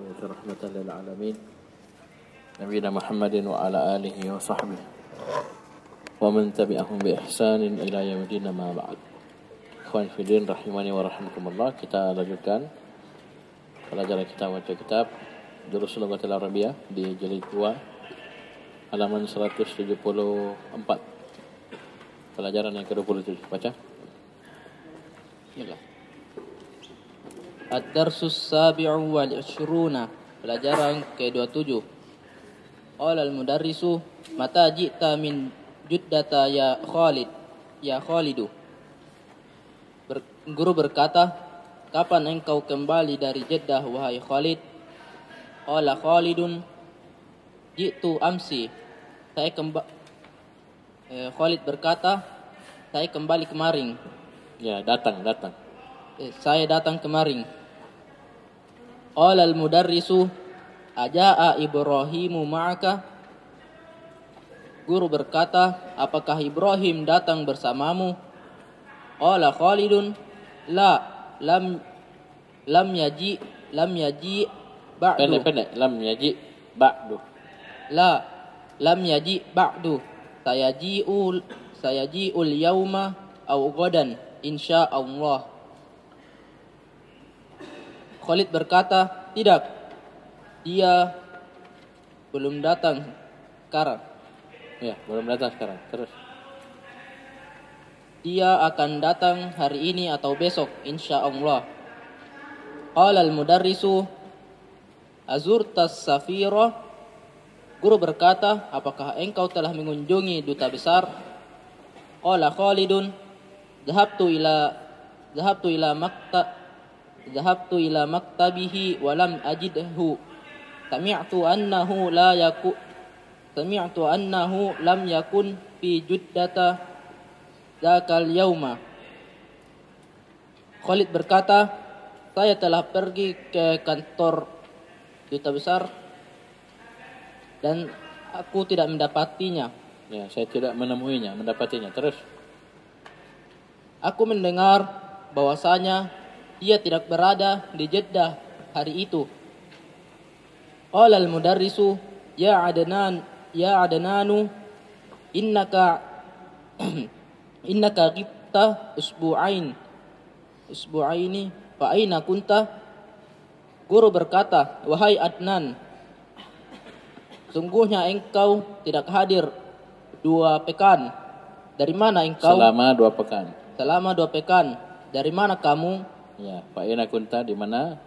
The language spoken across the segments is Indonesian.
رحمة للعالمين نبينا محمد وعلى آله وصحبه ومن تبعهم بإحسان إلى يوم الدين ما بعد. Ikhwan fillah rahimani wa rahimakumullah, kita lanjutkan pelajaran kita baca kitab Durus Lughatil Arabiyyah di jilid 2 halaman 174. Pelajaran yang ke-27, baca. Bismillah. Ad-darsus sabi'u wal 20, pelajaran ke-27. Qala al-mudarrisu mata ji'ta min juddata ya Khalid, ya Khalidu. Guru berkata, kapan engkau kembali dari Jeddah wahai Khalid? Qala Khalidun ji'tu amsi. Khalid berkata, saya kembali kemarin. Ya, datang. Saya datang kemarin. Qala al-mudarrisu aja'a Ibrahimu ma'aka? Guru berkata, apakah Ibrahim datang bersamamu? Qala Khalidun la lam yaji ba'du. Pendek, lam yaji ba'du. La lam yaji ba'du. Sayaji'ul yauma aw ghadan insyaallah. Khalid berkata, tidak, dia belum datang sekarang. Ya, belum datang sekarang. Terus. Dia akan datang hari ini atau besok, insyaallah. Qala al-mudarrisu azurtas safira? Guru berkata, apakah engkau telah mengunjungi duta besar? Qala Khalidun dhahabtu ila maktabihi wa lam ajidhu. Sami'tu annahu lam yakun fi juddata dzakal yauma. Khalid berkata, saya telah pergi ke kantor duta besar dan aku tidak mendapatinya. Ya, saya tidak mendapatinya. Terus. Aku mendengar bahwasanya dia tidak berada di Jeddah hari itu. Qala al-mudarrisu ya Adnanu innaka ghibta usbu'aini fa aina kunta? Guru berkata, wahai Adnan, sungguhnya engkau tidak hadir 2 pekan. Dari mana engkau? Selama 2 pekan. Selama 2 pekan. Dari mana kamu? Ya, fa aina kunta, di mana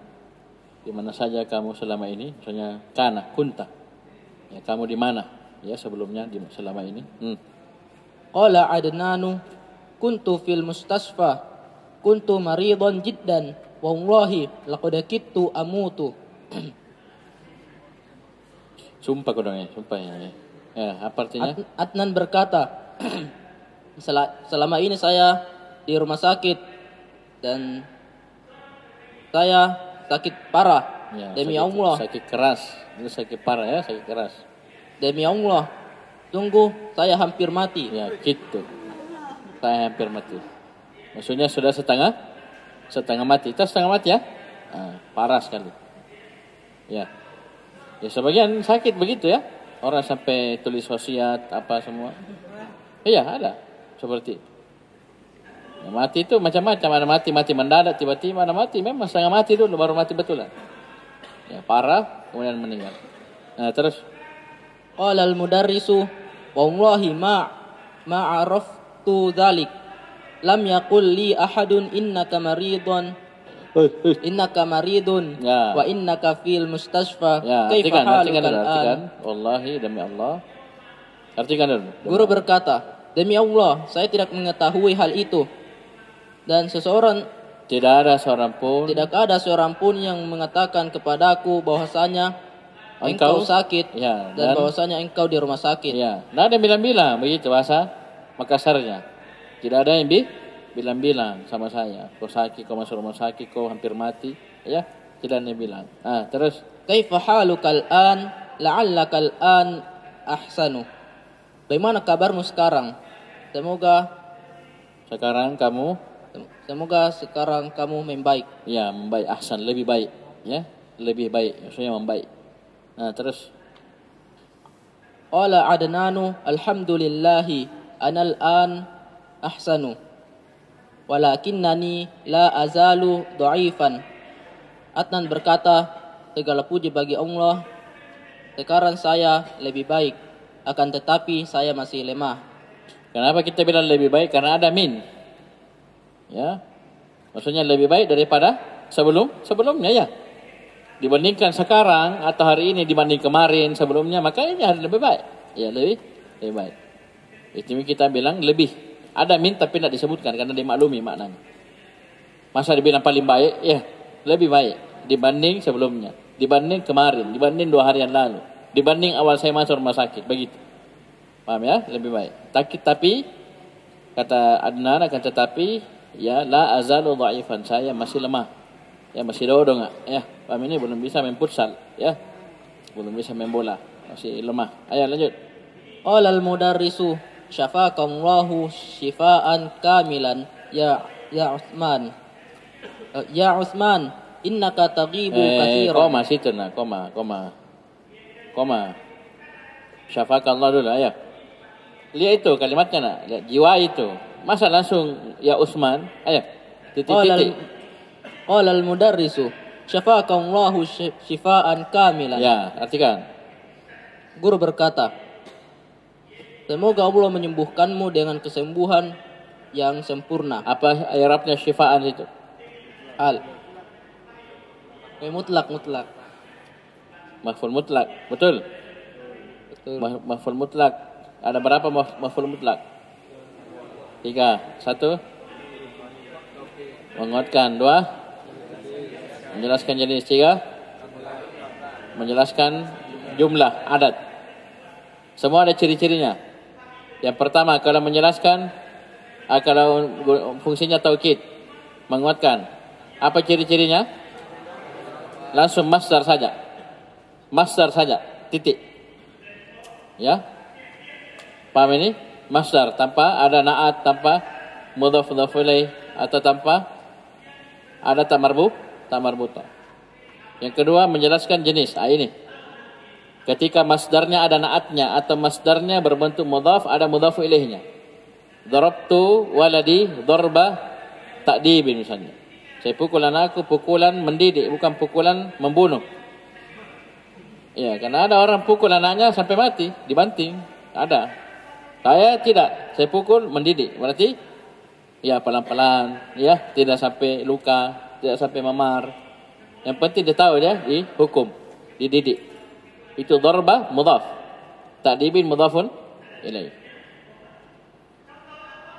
saja kamu selama ini? Maksudnya kana kunta. Ya, kamu di mana? Ya, sebelumnya selama ini. Qala Adnanu kuntu fil mustasfa. Kuntu maridan jiddan. Wallahi laqad kittu amutu. Sumpah ya. Ya, apa artinya? Adnan berkata, selama ini saya di rumah sakit dan saya sakit parah. Ya, demi Allah. Sakit keras. Itu sakit parah ya, sakit keras. Demi Allah, sungguh saya hampir mati. Ya, gitu. Saya hampir mati. Maksudnya sudah setengah mati. Itu setengah mati ya? Parah sekali. Ya. Ya, sebagian sakit begitu ya. Orang sampai tulis wasiat apa semua. Iya, ada. Seperti ya, mati itu macam-macam. Ada mati mendadak, tiba-tiba ada mati. Memang setengah mati dulu, baru mati betulan. Ya, parah, kemudian meninggal. Nah, terus. Qala al-mudarrisu wallahi ma araftu dzalik. Lam yaqul li ahadun innaka maridun. Innaka maridun ya. Wa innaka fil mustasfa. Ya, Kaifa haluka artikan. Wallahi, demi Allah. Artikan dulu. Guru berkata, demi Allah, saya tidak mengetahui hal itu. Dan tidak ada seorang pun yang mengatakan kepadaku bahwasanya engkau sakit ya, dan bahwasanya engkau di rumah sakit. Ya, tidak ada yang bilang-bilang begitu bahasa Makassarnya. Tidak ada yang bilang-bilang sama saya, kau sakit, kau masuk rumah sakit, kau hampir mati, ya, tidak ada yang bilang. Terus. Kaifa haluka al-an la'allaka al-an ahsanu. Bagaimana kabarmu sekarang? Semoga sekarang kamu membaik. Ya, membaik, ahsan, lebih baik, ya. lebih baik, maksudnya membaik. Nah, terus. Qala Adnanu alhamdulillahi anal an ahsanu walakinnani la azalu dha'ifan. Adnan berkata, segala puji bagi Allah, sekarang saya lebih baik, akan tetapi saya masih lemah. Kenapa kita bilang lebih baik? Karena ada min. Ya. Maksudnya lebih baik daripada sebelumnya ya. Dibandingkan sekarang atau hari ini dibanding kemarin sebelumnya, makanya lebih baik. Ya, lebih baik. Itu kita bilang lebih. Ada min tapi tidak disebutkan karena dimaklumi maknanya. Masa dibilang paling baik? Ya, lebih baik dibanding sebelumnya, dibanding kemarin, dibanding 2 hari yang lalu, dibanding awal saya masuk rumah sakit, begitu. Paham ya? Lebih baik. Tapi kata Adnan, akan tetapi ya la azalu dha'ifan, saya masih lemah. Ya, masih dodong ya. Paham ini belum bisa main futsal ya. Belum bisa main bola, masih lemah. Ayo lanjut. Qala al-mudarrisu syafaqallahu shifaan kamilan ya Utsman. Ya Utsman, innaka taghibu katsiran. Koma situ nah, koma. Syafaqallah dulu ayo. Lihat itu kalimatnya nak, lihat jiwa itu. Masa langsung ya Utsman? Ayo. Titik. Qala al-mudarrisu syafaqallahu shifaan kamilan. Ya, artikan. Guru berkata, semoga Allah menyembuhkanmu dengan kesembuhan yang sempurna. Apa Arabnya syifaan itu? Al. Mutlak. Maf'ul mutlak. Betul. Maf'ul mutlak. Ada berapa maf'ul mutlak? 3. 1. Menguatkan. 2. Menjelaskan jenis. 3. Menjelaskan jumlah, adat. Semua ada ciri-cirinya. Yang pertama, kalau menjelaskan, kalau fungsinya taukid, menguatkan. Apa ciri-cirinya? Langsung masdar saja, titik. Ya, paham ini? Masdar, tanpa ada na'at, tanpa mudhaf ilaih, atau tanpa ada tak marbuta. Yang kedua, menjelaskan jenis. Ini ketika masdarnya ada na'atnya atau masdarnya berbentuk mudhaf, ada mudhaf ilaihnya. Darabtu waladi darba ta'dibin misalnya. Saya pukul anakku pukulan mendidik, bukan pukulan membunuh. Ya, karena ada orang pukul anaknya sampai mati, dibanting. Ada. Saya tidak, saya pukul mendidik. Berarti ya pelan-pelan, ya, tidak sampai luka, tidak sampai memar. Yang penting dia tahu dia dihukum, dididik. Itu darba mudhaf. Ta'dibin mudhafun ilaih.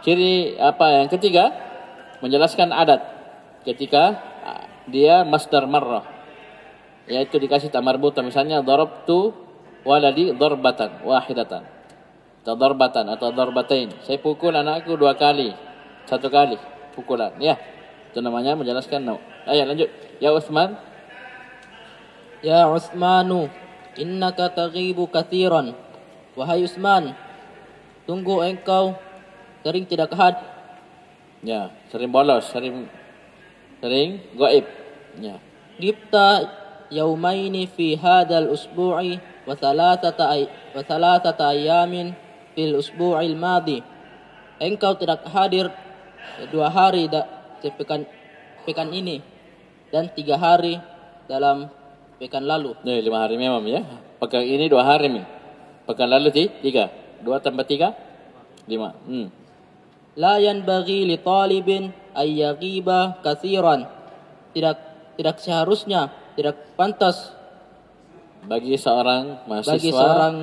Ciri apa yang ketiga? Menjelaskan adat. Ketika dia masdar marrah, yaitu dikasih tak marbuta, misalnya darabtu waladi darbatan wahidatan, atau darbatan atau darbatain. Saya pukul anakku 2 kali, 1 kali pukulan. Ya, itu namanya menjelaskan nau. Ayo lanjut. Ya Utsman. Ya Utsmanu, innaka taghibu katsiran. Wahai Utsman, tunggu engkau sering tidak hadir. Ya, sering bolos, sering gaib. Ya. Gibta yaumaini fi hadzal usbu'i wa thalathata ayamin fil usbu'il madi. Engkau tidak hadir 2 hari pekan ini dan 3 hari dalam pekan lalu. 5 hari memang ya. Pekan ini 2 hari nih. Pekan lalu 3. 2 tambah 3 5. La yanbaghi li talibin ay yaghiba katsiran. Tidak seharusnya, tidak pantas bagi seorang mahasiswa, bagi seorang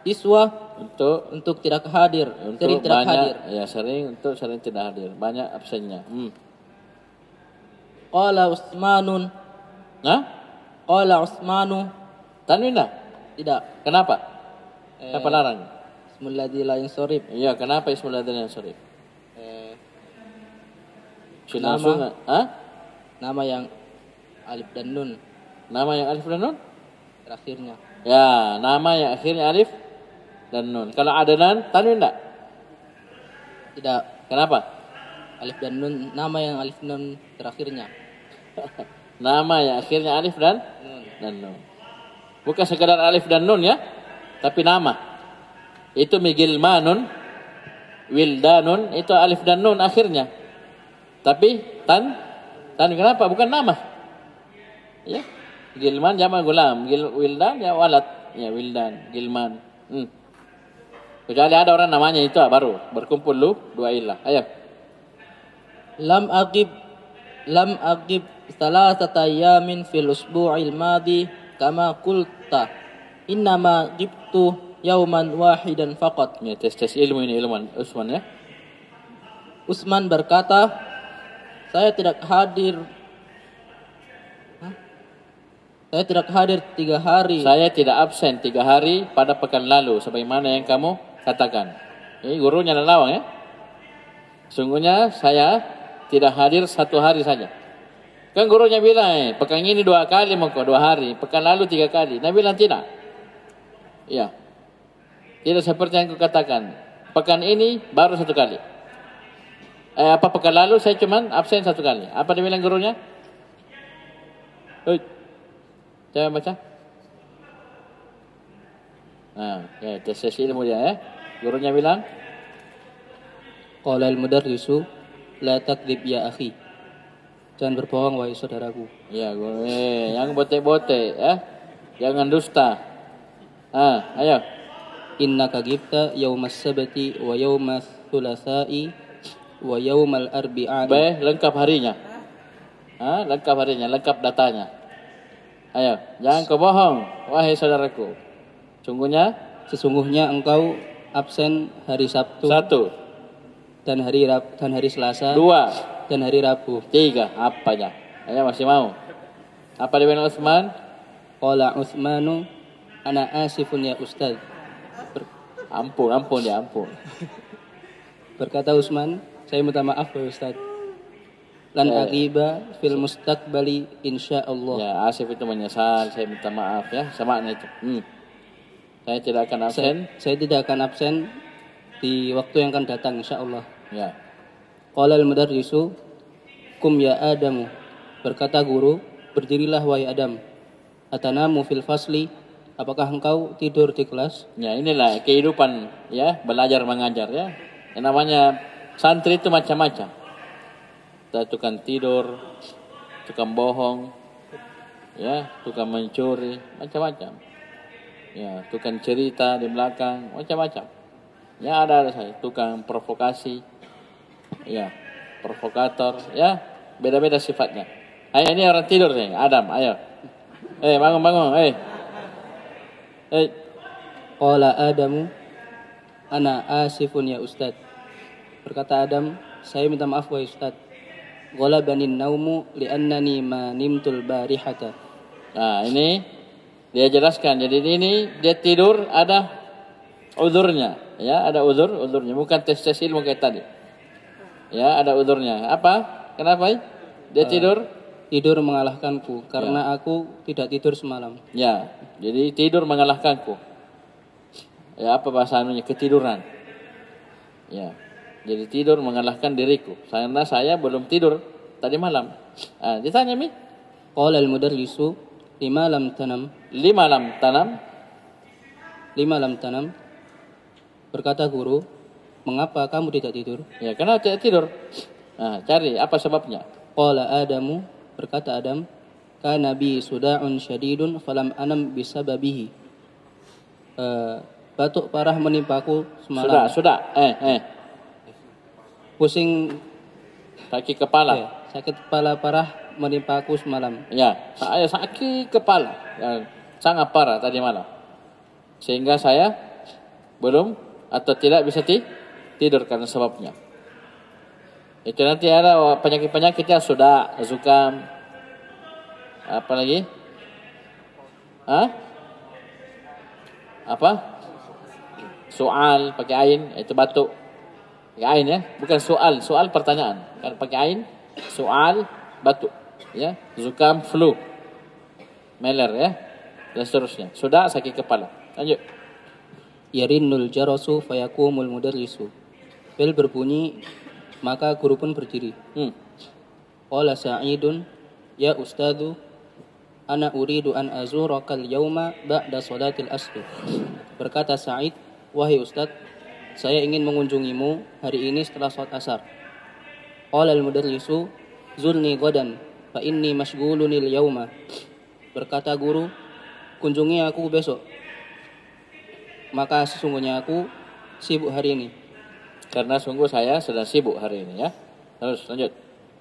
siswa untuk tidak hadir, sering tidak hadir. Ya, sering tidak hadir, banyak absennya. Qala Utsmanun. Qala Utsmanu. Tanwin dah? Tidak. Kenapa? Kenapa larang? Ismul ladzi la yansharif. Iya, kenapa ismul ladzi la yansharif? Nama yang alif dan nun. Nama yang alif dan nun? Terakhirnya. Ya, nama yang akhirnya alif dan nun. Kalau Adnan, tanwin enggak? Tidak. Kenapa? Alif dan nun, nama yang alif nun terakhirnya. Nama yang akhirnya alif dan nun. Bukan sekadar alif dan nun ya, tapi nama. Itu gilmanun, wildanun, itu alif dan nun akhirnya. Tapi tan kenapa? Bukan nama. Ya. Gilman jamak gulam, wildan ya walad, ya wildan, gilman. Kecuali ada orang namanya itu baru berkumpul lu dua ilah. Ayo. Lam aqib thalathata ayamin fil usbu'il madi kama qulta. Innama jibtu yauman wahidan faqat. Ya, tes ilmu ini ilmuwan Usman ya. Usman berkata, saya tidak hadir 3 hari. Saya tidak absen 3 hari pada pekan lalu sebagaimana yang kamu katakan. Ini gurunya Lawang ya. Sungguhnya saya tidak hadir 1 hari saja. Kan gurunya bilang, pekan ini 2 kali mau 2 hari, pekan lalu 3 kali. Nabi bilang tidak. Ya. Tidak seperti yang kukatakan. Pekan ini baru 1 kali. Pekan lalu saya cuma absen 1 kali. Apa dia bilang gurunya? Coba baca. Ya, tes ilmu dia ya. Gurunya bilang, qala al-mudarrisu la takdzib ya akhi. Jangan berbohong wahai saudaraku. Ya, yang bote-bote ya. Jangan dusta. Ayo. Innaka gibta yaumas sabti wa yaumas thulatsa'i wa yaumal arbi'a. Lengkap harinya. Lengkap harinya, lengkap datanya. Ayo, jangan kau bohong wahai saudaraku. Sesungguhnya engkau absen hari Sabtu 1 dan hari Selasa 2 dan hari Rabu 3. Apanya? Ayo masih mau? Apa dia bilang Utsman? Qala Utsmanu ana asifun ya ustaz. Ampun. Berkata Utsman, saya minta maaf ya ustaz. Lan aqiba fil mustaqbali insyaallah. Ya, asif itu menyesal, saya minta maaf ya, semakna itu. Saya tidak akan absen. Saya tidak akan absen di waktu yang akan datang insyaallah. Ya. Qala al-mudarrisu kum ya Adamu. Berkata guru, berdirilah wahai Adam. Atanamu fil fasli, apakah engkau tidur di kelas? Ya, inilah kehidupan ya, belajar mengajar ya. Yang namanya santri itu macam-macam. Tukang tidur, tukang bohong, ya, tukang mencuri, macam-macam. Ya, tukang cerita di belakang, macam-macam. Ya, ada saya, tukang provokasi, ya, provokator, ya, beda-beda sifatnya. Ayo, ini orang tidur nih, Adam, ayo. Bangun, Qala Adamu, ana asifun ya Ustad. Berkata Adam, saya minta maaf wahai Ustad. Ghalabanin naumu li'annani ma nimtul barihata. Nah, ini dia jelaskan. Jadi ini dia tidur ada uzurnya, ya, ada uzurnya, bukan tes ilmu kayak tadi. Ya, ada uzurnya. Apa? Kenapa? Dia tidur mengalahkanku karena aku tidak tidur semalam. Ya, jadi tidur mengalahkanku. Ya, apa bahasanya? Ketiduran. Ya. Jadi tidur mengalahkan diriku. Karena saya belum tidur tadi malam. Ditanya Mi. Qala al-mudarrisu lima lam tanam. Berkata guru, mengapa kamu tidak tidur? Ya, kenapa tidak tidur? Cari apa sebabnya. Qala Adamu, berkata Adam, kana bi suda'un syadidun falam anam bisababihi. Batuk parah menimpaku semalam. Sudah. Pusing sakit kepala. Sakit kepala parah menimpaku semalam. Ya, saya sakit kepala. Ya, sangat parah tadi malam. Sehingga saya belum atau tidak bisa tidur karena sebabnya. Itu nanti ada penyakit-penyakit yang sudah zukam. Apa lagi? Apa? Soal pakai ain, itu batuk. Pakai ain ya, bukan soal pertanyaan. Kan pakai ain, soal, batuk, ya, zukam, flu, meler ya, dan seterusnya. Sudah sakit kepala. Lanjut. Yarinnul jarasu fayakumul mudarrisu. Bel berbunyi, maka guru pun berdiri. Qala Sa'idun Ya ustadzu, ana uridu an azuraka al-yawma ba'da salatil asr. Berkata Sa'id, wahai ustadz, saya ingin mengunjungimu hari ini setelah salat asar. Qala al-mudarrisu, zulni ghadan fa inni mashghulun al-yawma. Berkata guru, kunjungi aku besok, maka sesungguhnya aku sibuk hari ini. Karena sungguh saya sedang sibuk hari ini ya. Terus lanjut.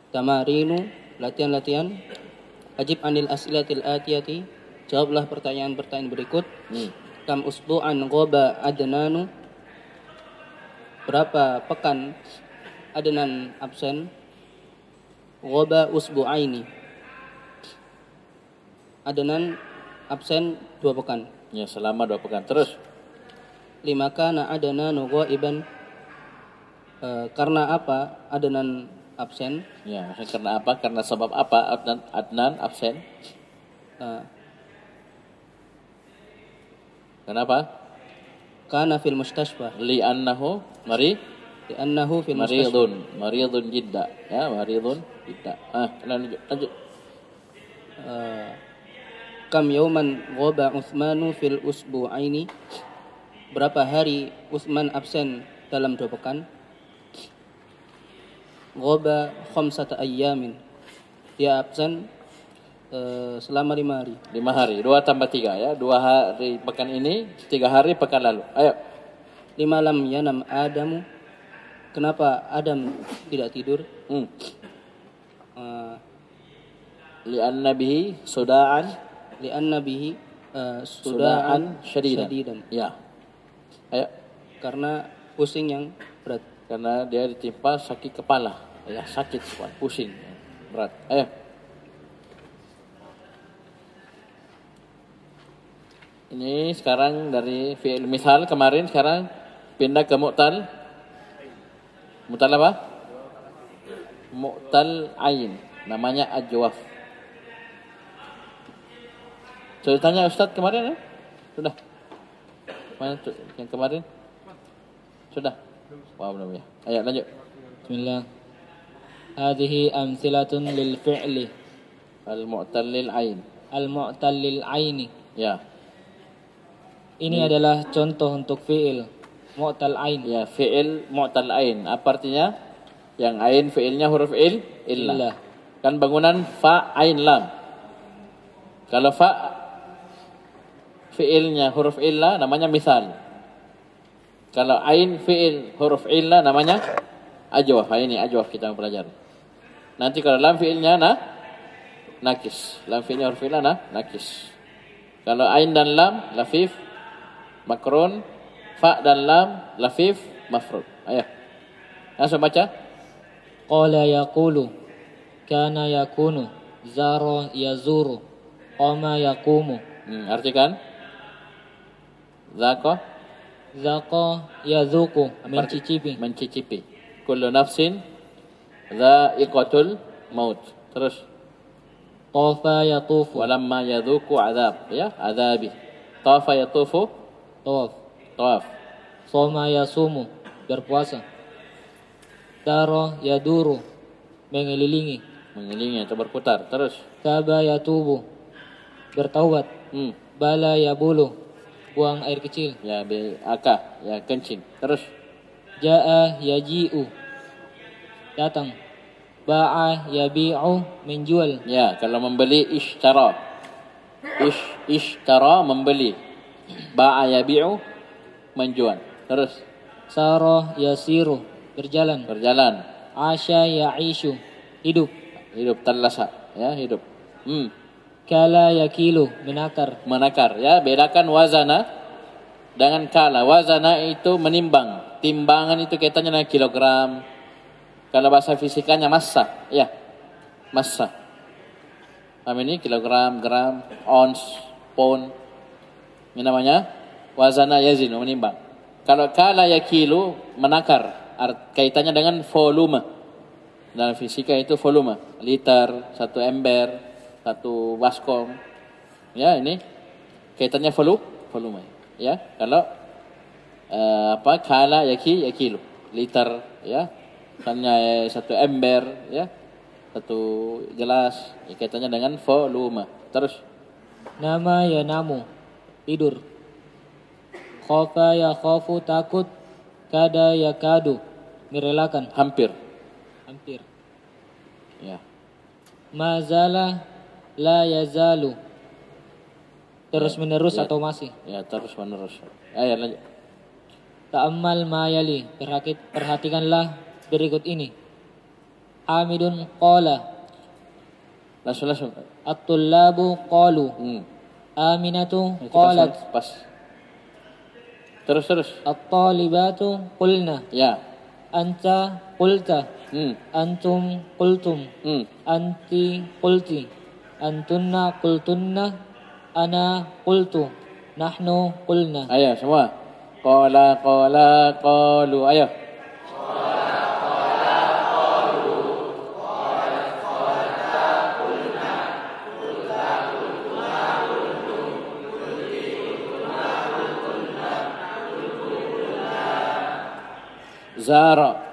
Tamarinu, latihan-latihan. Ajib anil as'ilatil atiyati. Jawablah pertanyaan-pertanyaan berikut. Kam usbu'an ghaba adnanu. Berapa pekan Adnan absen? Ghaba usbu'aini. Adnan absen 2 pekan. Ya, selama 2 pekan. Terus. Lima kana Adnanu ghaiban. Karena apa Adnan absen? Ya, karena apa? Karena sebab apa Adnan absen? Kenapa? Kana fil mustashfa. Li'annahu fil mustashfa. Maridun jidda. Ya, maridun jidda. Lanjut. Kam yawman ghaba Utsmanu fil usbu'aini. Berapa hari Utsman absen dalam 2 pekan? Ghaba 5 ayyamin. Dia absen selama 5 hari. 5 hari, 2 tambah 3 ya. 2 hari pekan ini, 3 hari pekan lalu. Ayo. 5 lam yanam Adamu. Kenapa Adam tidak tidur? Li'anna bihi suda'an syadidan. Ya. Ayo. Karena pusing yang berat. Karena dia ditimpa sakit kepala. Ya, sakit kepala, pusing, berat. Ayo. Ini sekarang dari fi'il misal kemarin, sekarang pindah ke mu'tal. Mu'tal apa? Mu'tal ain. Namanya ajwaf. Sudah tanya Ustaz kemarin ya? Sudah. Mana yang kemarin? Sudah. Wah, belum ya. Ayo lanjut. Bismillah. Hadhihi amsilatun lil fi'li Al-mu'tal lil ain. al-mu'tal lil aini. Ya. Ini adalah contoh untuk fi'il mu'tal ain. Ya, fi'il mu'tal ain. Apa artinya? Yang ain fi'ilnya huruf illah. Kan bangunan fa ain lam. Kalau fa fi'ilnya huruf illah namanya misal. Kalau ain fi'il huruf illah namanya ajwaf. Ini ajwaf kita mempelajari. Nanti kalau lam fi'ilnya nakis. Lam fi'ilnya huruf illah nakis. Kalau ain dan lam lafif makrun, fa dan lam lafif mafrud. Ayo. Langsung baca. Qala yaqulu, kana yakunu, zara yazuru, qama yaqumu. Artikan. Zaka yazuku, mencicipi. Kullu nafsin dha'iqatul maut. Terus. Tafa yatufu. Walamma yadhuku azab. Ya, azabi. Tafa yatufu. Tawaf. Soma yasumu, berpuasa. Daro yaduru, mengelilingi atau berputar. Terus. Taba yatubu, bertaubat. Bala yabulu, buang air kecil. Ya, akah, ya kencing. Terus. Ja'a yaji'u, datang. Ba'a yabi'u, menjual. Ya, kalau membeli ishtara. Ishtara membeli. Ba'a yabi'u menjual. Terus. Sara yasiru, berjalan. Asya ya'ishu, hidup Talasa, ya, hidup. Kala yakilu, menakar. Ya, bedakan wazana dengan kala. Wazana itu menimbang. Timbangan itu kaitannya dengan kilogram. Kalau bahasa fisikanya massa, ya. Massa. Paham ini? Kilogram, gram, ons, pound. Ini namanya wazana yazinu, menimbang. Kalau kala yakilu, menakar. Kaitannya dengan volume. Dalam fisika itu volume. Liter, 1 ember, 1 baskom. Ya, ini kaitannya volume. Ya, kalau kala yakilu, liter, ya. Misalnya 1 ember, ya. Satu gelas. Kaitannya dengan volume. Terus. Nama ya namu. Tidur. Khofa ya khofu takut. Kada ya kadu. Merelakan. Hampir. Ya. Mazala la yazalu. Terus menerus atau masih? Ya, terus menerus. Ayo lanjut. Ta'ammal ma yali. Perhatikanlah berikut ini. Hamidun qala. Langsung. At-tullabu qalu. Aminatu qalat. Pas. Terus. At-talibatu qulna. Ya. Anta qulta. Antum qultum. Anti qulti. Antunna qultunna. Ana qultu. Nahnu qulna. Ayo semua. Qala qalu. Ayo. Zara.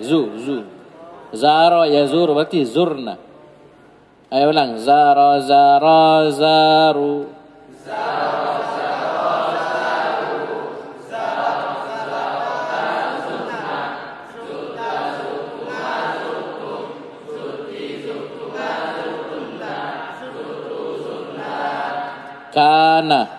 Zu. Zara yazur berarti zurna. Ayo ulang. Zara zaru. Kana.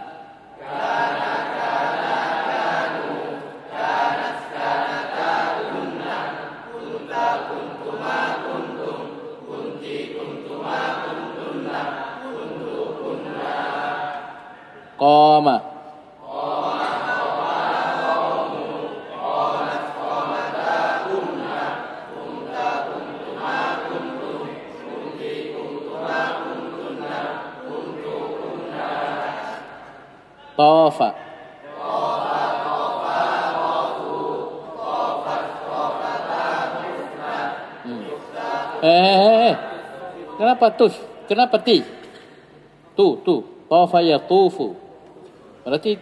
Qama. Tafa. Kenapa tuf? Kenapa ti? Tu. Tafa ya tufu. Berarti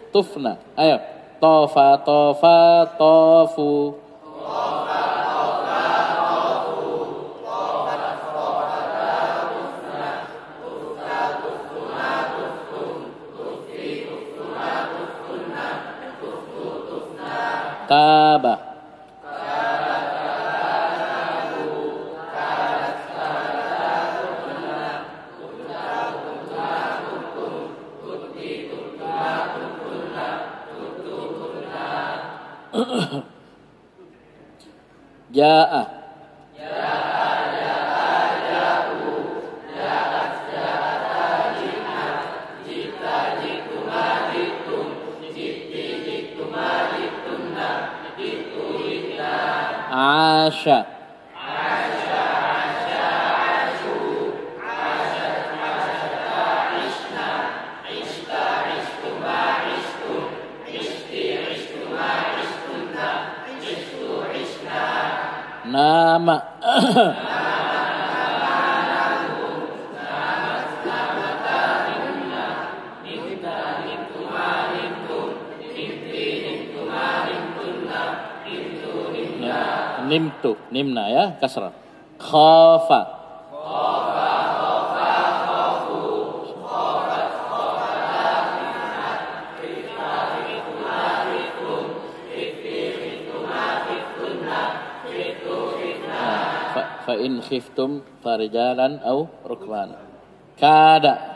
tufna. Ayo. Tafa, tafu. Taba. Ja'a. Asha. Nama. Nimna ya, kasrah. Khafa. Fa in khiftum farijalan au rukbana. Kada.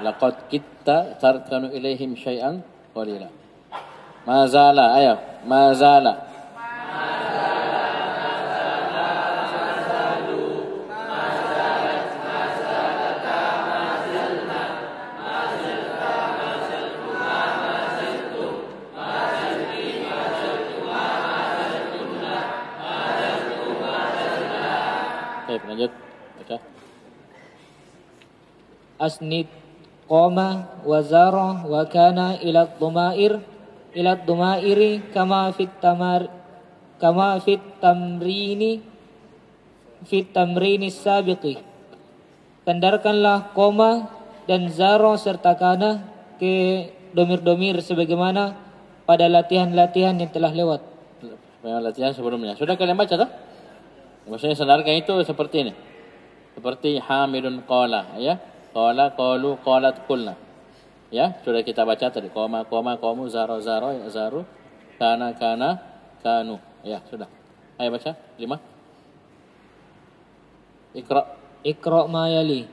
Laqad kitta tarkanu ilaihim syai'an qalila. Mazala, ayo. Mazala. Baik, lanjut. Baca. Asnid qama wa zara wa kana ila dhumair ila dhumairi kama fit tamrini sabiqi. Sandarkanlah koma dan zaro serta kana ke domir-domir sebagaimana pada latihan-latihan yang telah lewat. Latihan sebelumnya. Sudah kalian baca tak? Maksudnya sandarkan itu seperti ini. Seperti Hamidun qala, ya. Qala, qalu, qalat, qulna. Ya, sudah kita baca tadi. Koma, qamu, zaro, ya, zaru. Kana, kanu. Ya, sudah. Ayo baca. 5. Iqra ma yali.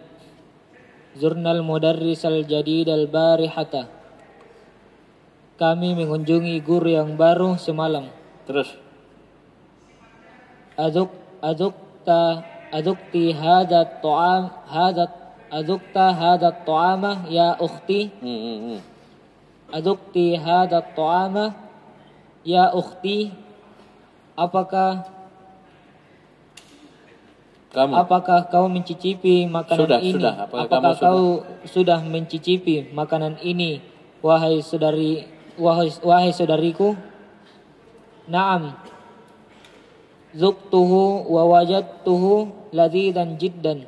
Zurnal mudarrisal jadid al-barihata. Kami mengunjungi guru yang baru semalam. Terus. Azukti hadha ta'ama ya ukhti. Azukti hadha ta'ama ya ukhti. Apakah kau mencicipi makanan ini? Apakah kau sudah mencicipi makanan ini, wahai saudariku? Naam. Zuqtuhu wa wajadtuhu ladzidan jiddan.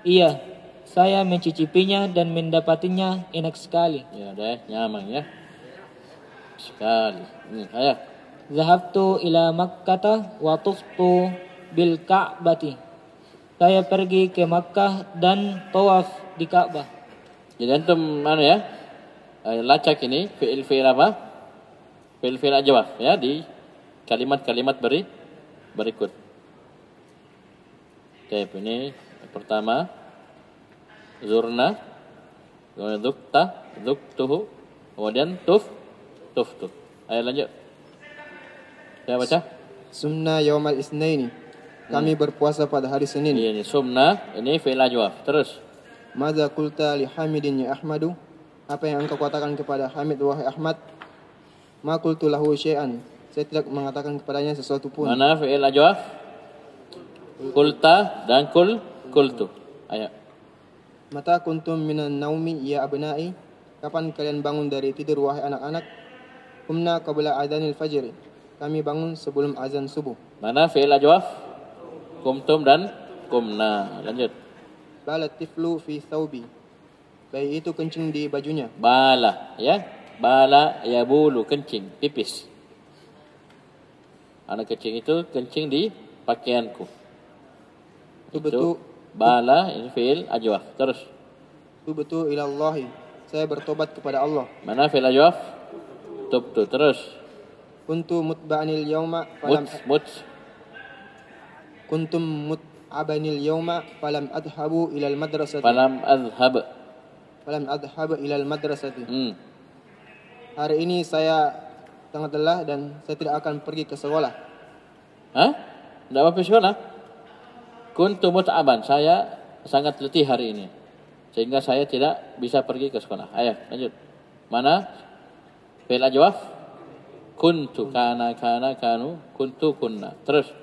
Iya, saya mencicipinya dan mendapatinya enak sekali. Ya, deh, nyaman ya. Sekali. Ayo. Zahabtu ila Makkah wa tuftu bil Ka'bati. Saya pergi ke Makkah dan tawaf di Ka'bah. Jadi antum lacak ini fi'il apa? Fi'il ajwaf ya di kalimat-kalimat berikut. Oke, ini pertama zurna, kemudian zuktuhu, kemudian tuftu. Ayo lanjut. Saya baca. Sumna yaumal isnaini. Kami berpuasa pada hari Senin. Ini sumna, ini fi'il ajwaf. Terus. Madza qulta li Hamidin ya Ahmadu? Apa yang engkau katakan kepada Hamid wahai Ahmad? Ma qultu lahu syai'an. Saya tidak mengatakan kepadanya sesuatu pun. Mana fi'il ajwaf? Qulta dan qultu. Ayo. Mata kuntum minan naumi ya abna'i? Kapan kalian bangun dari tidur wahai anak-anak? Qumna qabla adhanil fajr. Kami bangun sebelum azan subuh. Mana fi'il ajwaf? Kumtum dan kumna. Lanjut. Bala tiflu fi thawbi. Bayi itu kencing di bajunya. Bala, ya. Bala yabulu, kencing, pipis. Anak kecil itu kencing di pakaianku. Itu bala ini fi'il ajwaf. Terus. Tubtu ila Allah. Saya bertobat kepada Allah. Mana fi'il ajwaf? Tubtu. Terus. Kuntu mutba'anil yawma Kuntum mut'abanil yawma falam adhabu ilal madrasati. Falam adhab ilal madrasati. Hari ini saya sangat lelah dan saya tidak akan pergi ke sekolah. Hah? Tidak apa-apa sekolah? Kuntu mut'aban. Saya sangat letih hari ini. Sehingga saya tidak bisa pergi ke sekolah. Ayo, lanjut. Mana? Fi'il ajwaf. Kuntu, kana, kanu, kuntu, kunna. Terus.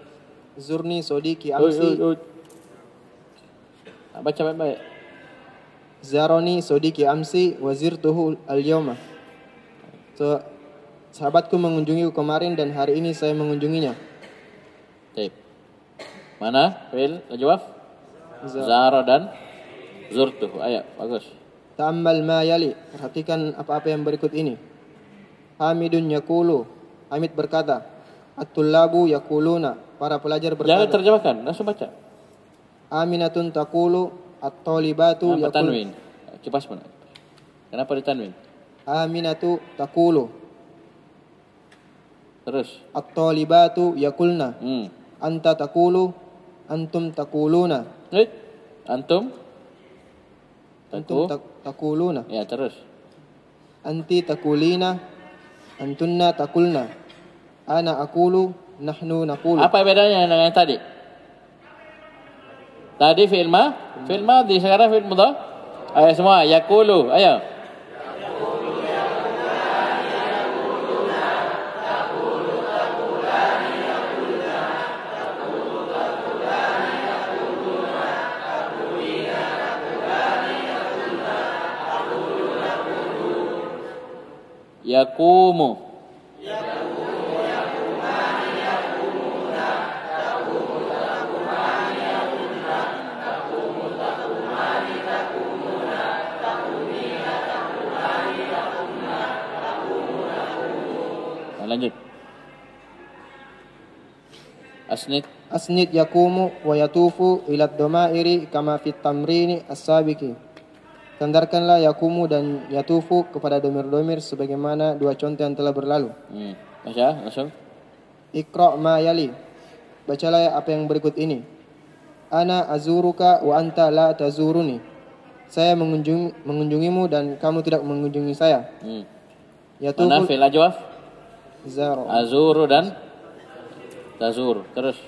Zurni sodiki amsi. Baca baik-baik. Zaroni sodiki amsi wazirtuhu al-yawma. So, sahabatku mengunjungiku kemarin dan hari ini saya mengunjunginya. Baik. Mana fi'il ajwaf? Zara dan zurtuhu. Ayo, bagus. Ta'ammal ma yali. Perhatikan apa-apa yang berikut ini. Hamidun yaqulu. Hamid berkata, at-tullabu yaquluna. Para pelajar berkata. Jangan terjemahkan, langsung baca. Aminatun taqulu at-talibatu yaqulu. Tanwin. Kipas mana? Kenapa ditanwin? Aminatu taqulu. Terus. At-talibatu yaqulna. Anta taqulu, antum taquluna. Antum taquluna. Ya, terus. Anti taqulina, antunna taqulna. Ana aqulu, nahnu naqulu. Apa bedanya dengan yang tadi? Tadi fi'il madhi, sekarang fi'il mudhari. Ayo semua, yaqulu. Ayo. Yaqumu. lanjut. Asnid yakumu wa yatufu ila dhamairi kama fit tamrini as-sabiqi. Sandarkanlah yakumu dan yatufu kepada domir-domir sebagaimana dua contoh yang telah berlalu. Baca langsung. Iqra' ma yali. Bacalah apa yang berikut ini. Ana azuruka wa anta la tazuruni. Saya mengunjungimu dan kamu tidak mengunjungi saya. Mana fi'il ajwaf? Zaro. Azuru dan tazur. Terus.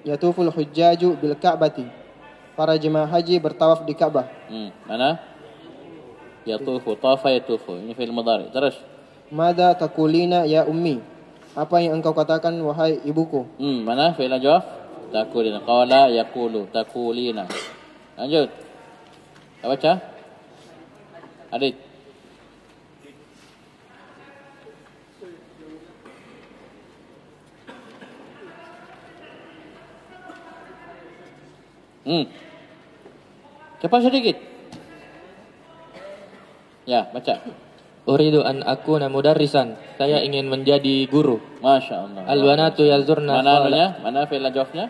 Yatuful hujjaju bil ka'bati. Para jemaah haji bertawaf di Ka'bah. Mana? Yatufu, tafa yatufu. Ini fi'il mudhari. Terus. Mada takulina ya ummi. Apa yang engkau katakan wahai ibuku? Mana fi'il ajwaf? Takulina. Qala yaqulu takulina. Lanjut. Baca. Adit. Cepat sedikit. Ya, baca. Uridu an akuna mudarrisan. Saya ingin menjadi guru. Masya Allah. Al-banatu yazurna. Mana anunya? Mana fi'il ajwafnya?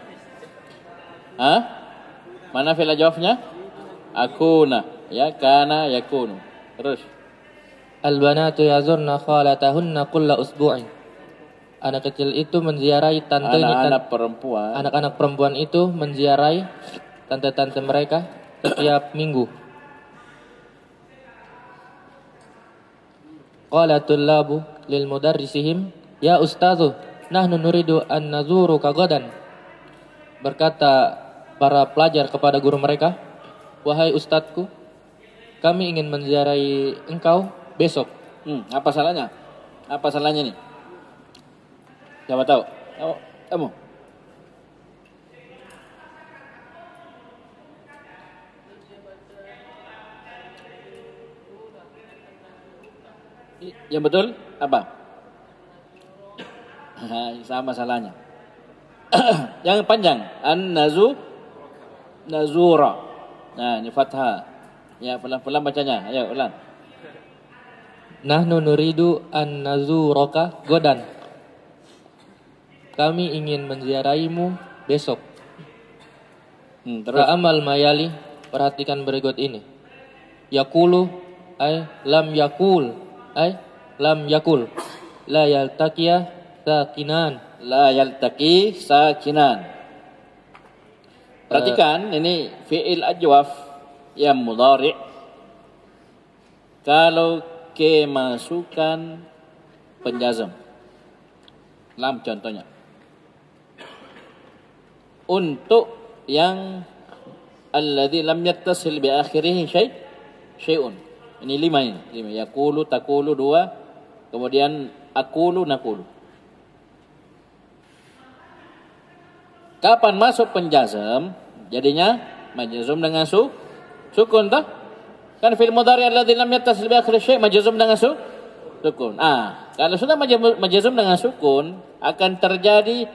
Mana fi'il ajwafnya? Akuna. Ya, kana yakunu. Terus. Al-banatu yazurna khalatahunna kulla usbu'in. Anak kecil itu menziarahi tantenya. Anak-anak perempuan itu menziarahi tante-tante mereka setiap minggu. Qala tullabu lil mudarrisihim, ya ustazu, nahnu nuridu an nazuruka gadan. Berkata para pelajar kepada guru mereka, wahai ustadku, kami ingin menziarahi engkau besok. Apa salahnya? Apa salahnya nih? Siapa tahu? Kamu? Yang betul apa? Sama salahnya. Yang panjang nazura. Nah, ini fathah. Ya, pelan-pelan bacanya. Ayo, ulang. Nahnu nuridu an nazuraka godan. Kami ingin menziarahimu besok. Terus. Ta'amal mayali, perhatikan berikut ini. Yakulu ay lam yakul ay lam yakul. La yaltaqiya sakinan. La yaltaqi sakinan. Perhatikan ini fi'il ajwaf yang mudhari. Kalau kemasukan penjazm. Lam contohnya. Untuk yang alladhi lam yattasil bi akhirih syai'un. Ini 5 ini. 5. Yaqulu, taqulu 2. Kemudian aqulu, naqulu. Kapan masuk penjazm? Jadinya majzum dengan sukun tah? Kan fi'il mudhari alladhi lam yattasil bi akhirih syai' majzum dengan sukun. Kalau sudah majzum dengan sukun akan terjadi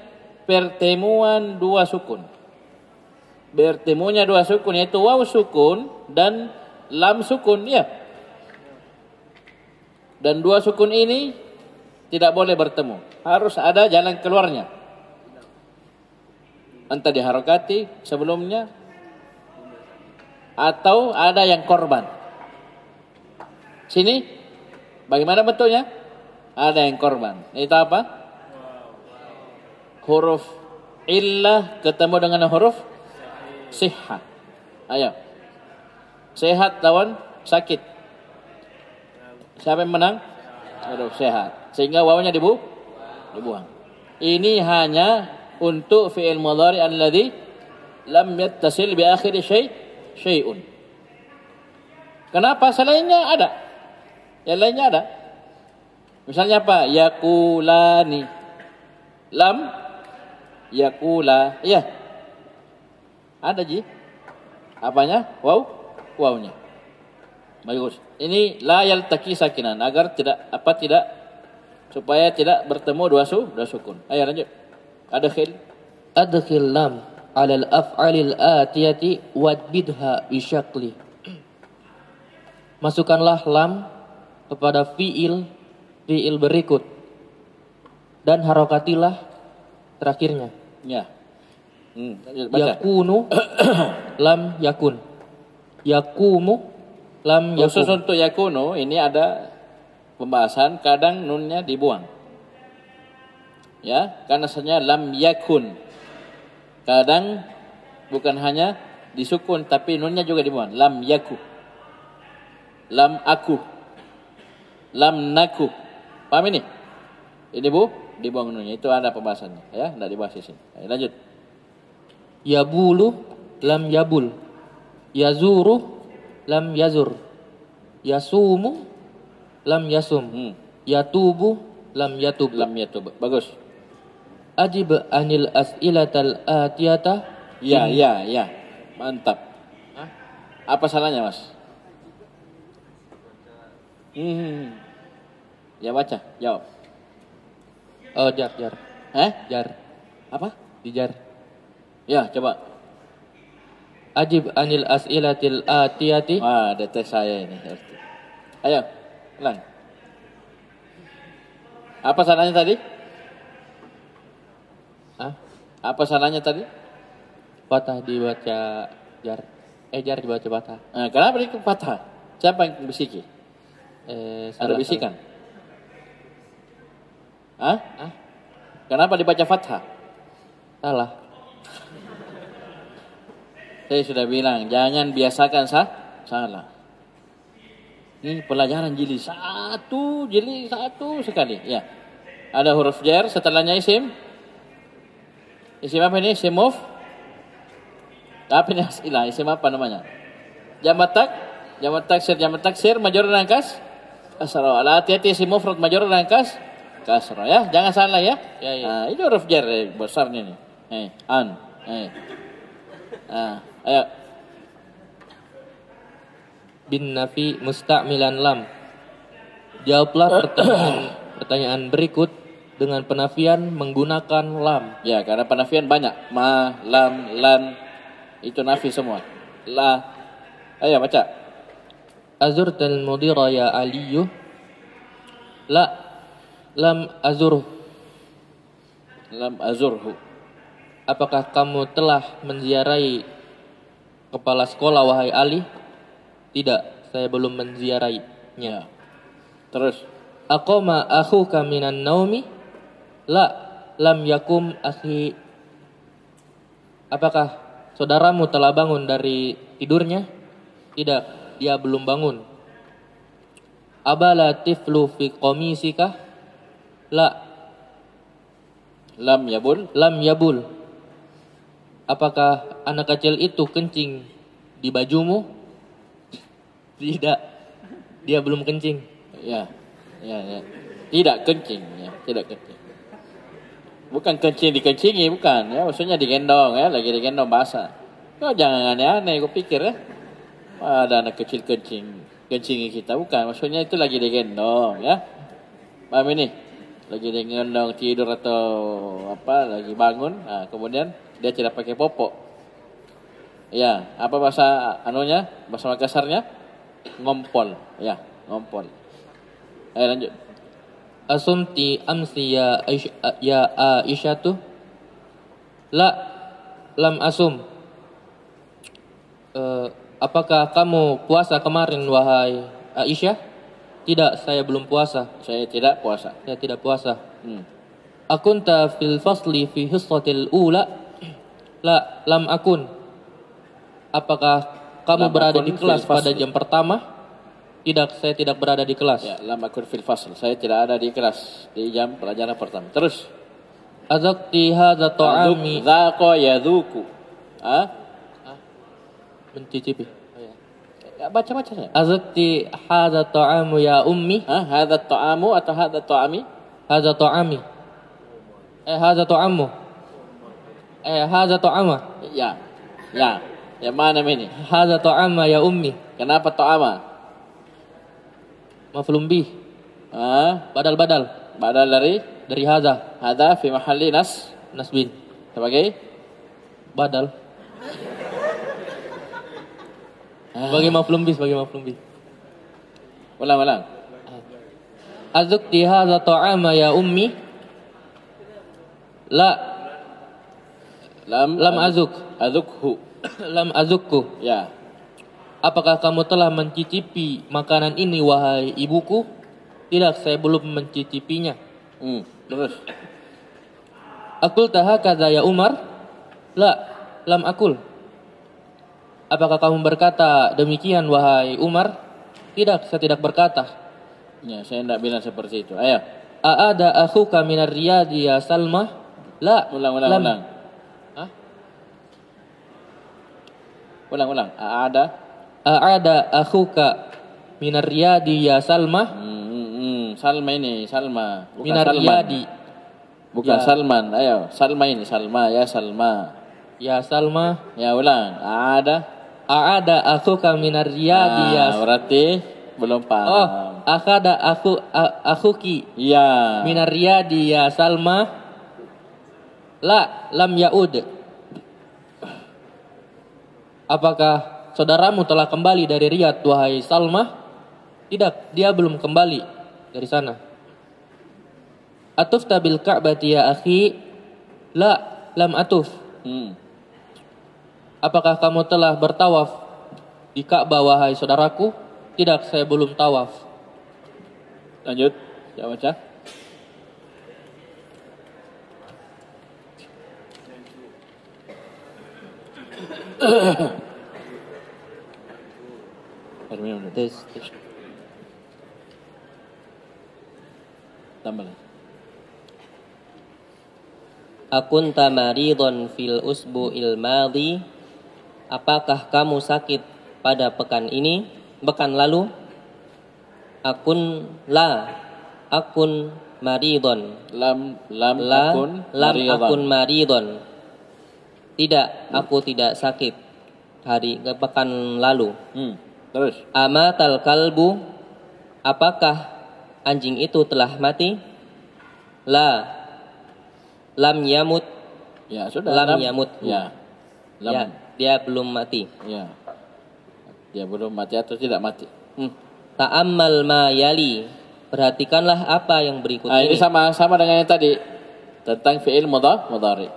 pertemuan dua sukun. Bertemunya dua sukun yaitu waw sukun dan lam sukun, ya. Dan dua sukun ini tidak boleh bertemu. Harus ada jalan keluarnya. Entah diharokati sebelumnya atau ada yang korban. Sini bagaimana bentuknya? Ada yang korban. Itu apa? Huruf illah ketemu dengan huruf sihah. Ayo. Sehat lawan sakit. Siapa yang menang? Huruf sehat. Sehingga wawnya dibuang. Ini hanya untuk fi'il mudhari alladhi lam yattasil bi akhiri syai'un. Kenapa? Selainnya ada. Yang lainnya ada. Misalnya apa? Yakulani. Lam yakula. Iya. Ada ji. Apanya? Wawnya. Bagus. Ini la yaltaqi sakinan agar tidak supaya tidak bertemu dua sukun. Ayo lanjut. Adkhil lam 'ala al-af'alil atiyati wadbidha bi syakli. Masukkanlah lam kepada fiil fi'il berikut dan harokatilah terakhirnya. Ya. Baca. Yakunu lam yakun. Yakumu lam Khusus yakun. untuk yakunu ini ada pembahasan, kadang nunnya dibuang. Ya, karena asalnya lam yakun. Kadang bukan hanya disukun tapi nunnya juga dibuang. Lam yaku. Lam aku. Lam naku. Paham ini? Ini Bu, dibuang nunnya. Itu ada pembahasannya, ya, enggak dibahas di sini. Ayo, lanjut. Yabulu lam yabul. Yazuru lam yazur. Yasumu lam yasum. Yatubu lam yatub. Lam yatub. Bagus. Ajib anil as'ilatal atiyata. Ya. Mantap. Hah? Apa salahnya, Mas? Ya baca, jawab. Oh, jar. Jar. Apa? Dijar. Ya, coba. Ajib anil as'ilatil atiyati. Ada tes saya ini. Ayo, ulang. Apa salahnya tadi? Apa salahnya tadi? Patah dibaca jar. Jar dibaca patah. Kenapa ini patah? Siapa yang bisiki? Ada bisikan? Kenapa dibaca fathah? Salah. Saya sudah bilang, jangan biasakan salah. Ini pelajaran jilid satu sekali. Ya. Ada huruf jar, setelahnya isim. Isim apa ini? Isim muf. Apa ini? Isim apa namanya? Jamak taksir, majrur dan kasrah. Hati-hati isim mufrad majrur dan kasrah, ya. Jangan salah ya. Ya. Ini huruf jar besarnya nih. Ayo. Bin nafi musta'milan lam. Jawablah pertanyaan berikut dengan penafian menggunakan lam. Ya, karena penafian banyak. Ma, lam, lan. Itu nafi semua. La. Ayo baca. Azurtal mudira ya aliyu. La. Lam azurhu. Lam azurhu. Apakah kamu telah menziarahi kepala sekolah wahai Ali? Tidak, saya belum menziarahinya. Terus. Aqama akhuka minan naumi? La, lam yakum akhi. Apakah saudaramu telah bangun dari tidurnya? Tidak, dia belum bangun. Abala tiflu fi qamisika? La. Lam yabul. Lam yabul. Apakah anak kecil itu kencing di bajumu? Tidak, dia belum kencing. Ya. Tidak kencing, ya. Tidak kencing. Bukan kencing dikencingi, bukan. Ya, maksudnya digendong, ya. Lagi digendong basah. Kau jangan aneh-aneh, kau pikir ya. Ada anak kecil kencingi kita, bukan. Maksudnya itu lagi digendong, ya. Paham ini? Lagi digendong tidur atau apa, lagi bangun. Nah, kemudian dia tidak pakai popok. Ya, apa bahasa anunya? Bahasa Makassarnya? Ngompol. Ya, ngompol. Ayo lanjut. Asumti amsi ya Aisyatu? La, lam asum. Apakah kamu puasa kemarin wahai Aisyah? Tidak, saya belum puasa. Saya tidak puasa. Saya tidak puasa. Akunta fil fasli fi hissatil ula? La, lam akun. Apakah kamu berada di kelas pada jam pertama? Tidak, saya tidak berada di kelas. Ya, lam akun fil fasl. Saya tidak ada di kelas di jam pelajaran pertama. Terus. Azaqti hadza ta'ami. Zaqa yadhuku. Mencicipi. Ya, baca-baca saya. Azaqti hadza ta'amu ya ummi. Hadza ta'amu atau hadza ta'ami? Hadza ta'ami. Hadza ta'amu. Hadza ta'ama. Ya. Yang mana ini? Hadza ta'ama ya ummi. Kenapa ta'ama? Maf'ulun bih. Badal. Badal dari hadza. Hadza fi mahalli nasbin. Sebagai badal. Sebagai maf'ulun bih, Ulang. azukti hadza ta'ama ya ummi? La. Lam azuk. Azukhu. Lam azukku. Ya. Apakah kamu telah mencicipi makanan ini wahai ibuku? Tidak, saya belum mencicipinya. Terus. Akul tahakadza ya Umar? La, lam akul. Apakah kamu berkata demikian wahai Umar? Tidak, saya tidak berkata. Ya, saya tidak bilang seperti itu. Ayo. Aada akhuka minar riyadi ya Salma? La. Ulang. Hah? Ulang. Aada akhuka minar riyadi ya Salma? Salma ini, Salma. Bukan Minar Salman. riyadi. Bukan Ya. Salman. Ayo, Salma ini, Salma. Ya, Salma. Ya Salma. Ya, ulang. Aada akhuka minar riyadi ya. Berarti belum paham. Oh, akhada akhuki Iya. minar riyadi ya Salma? La, lam yaud. Apakah saudaramu telah kembali dari Riyadh wahai Salma? Tidak, dia belum kembali dari sana. Atufta bil Ka'bati ya akhi? La, lam atuf. Apakah kamu telah bertawaf di Ka'bah wahai saudaraku? Tidak, saya belum tawaf. Lanjut. Ya, baca. Minum dulu. Tes. Tambah lagi. Akunta maridon fil usbu'il madhi? Apakah kamu sakit pada pekan lalu? Akun maridon. Lam Akun maridon. Tidak, aku tidak sakit pekan lalu. Terus. Amatal kalbu? Apakah anjing itu telah mati? Lam yamut. Ya, sudah. Lam yamut. Ya. Ya, dia belum mati. Ya. Dia belum mati atau tidak mati. Ta'ammal ma yali. Perhatikanlah apa yang berikut Ini ini. sama dengan yang tadi tentang fi'il mudhari.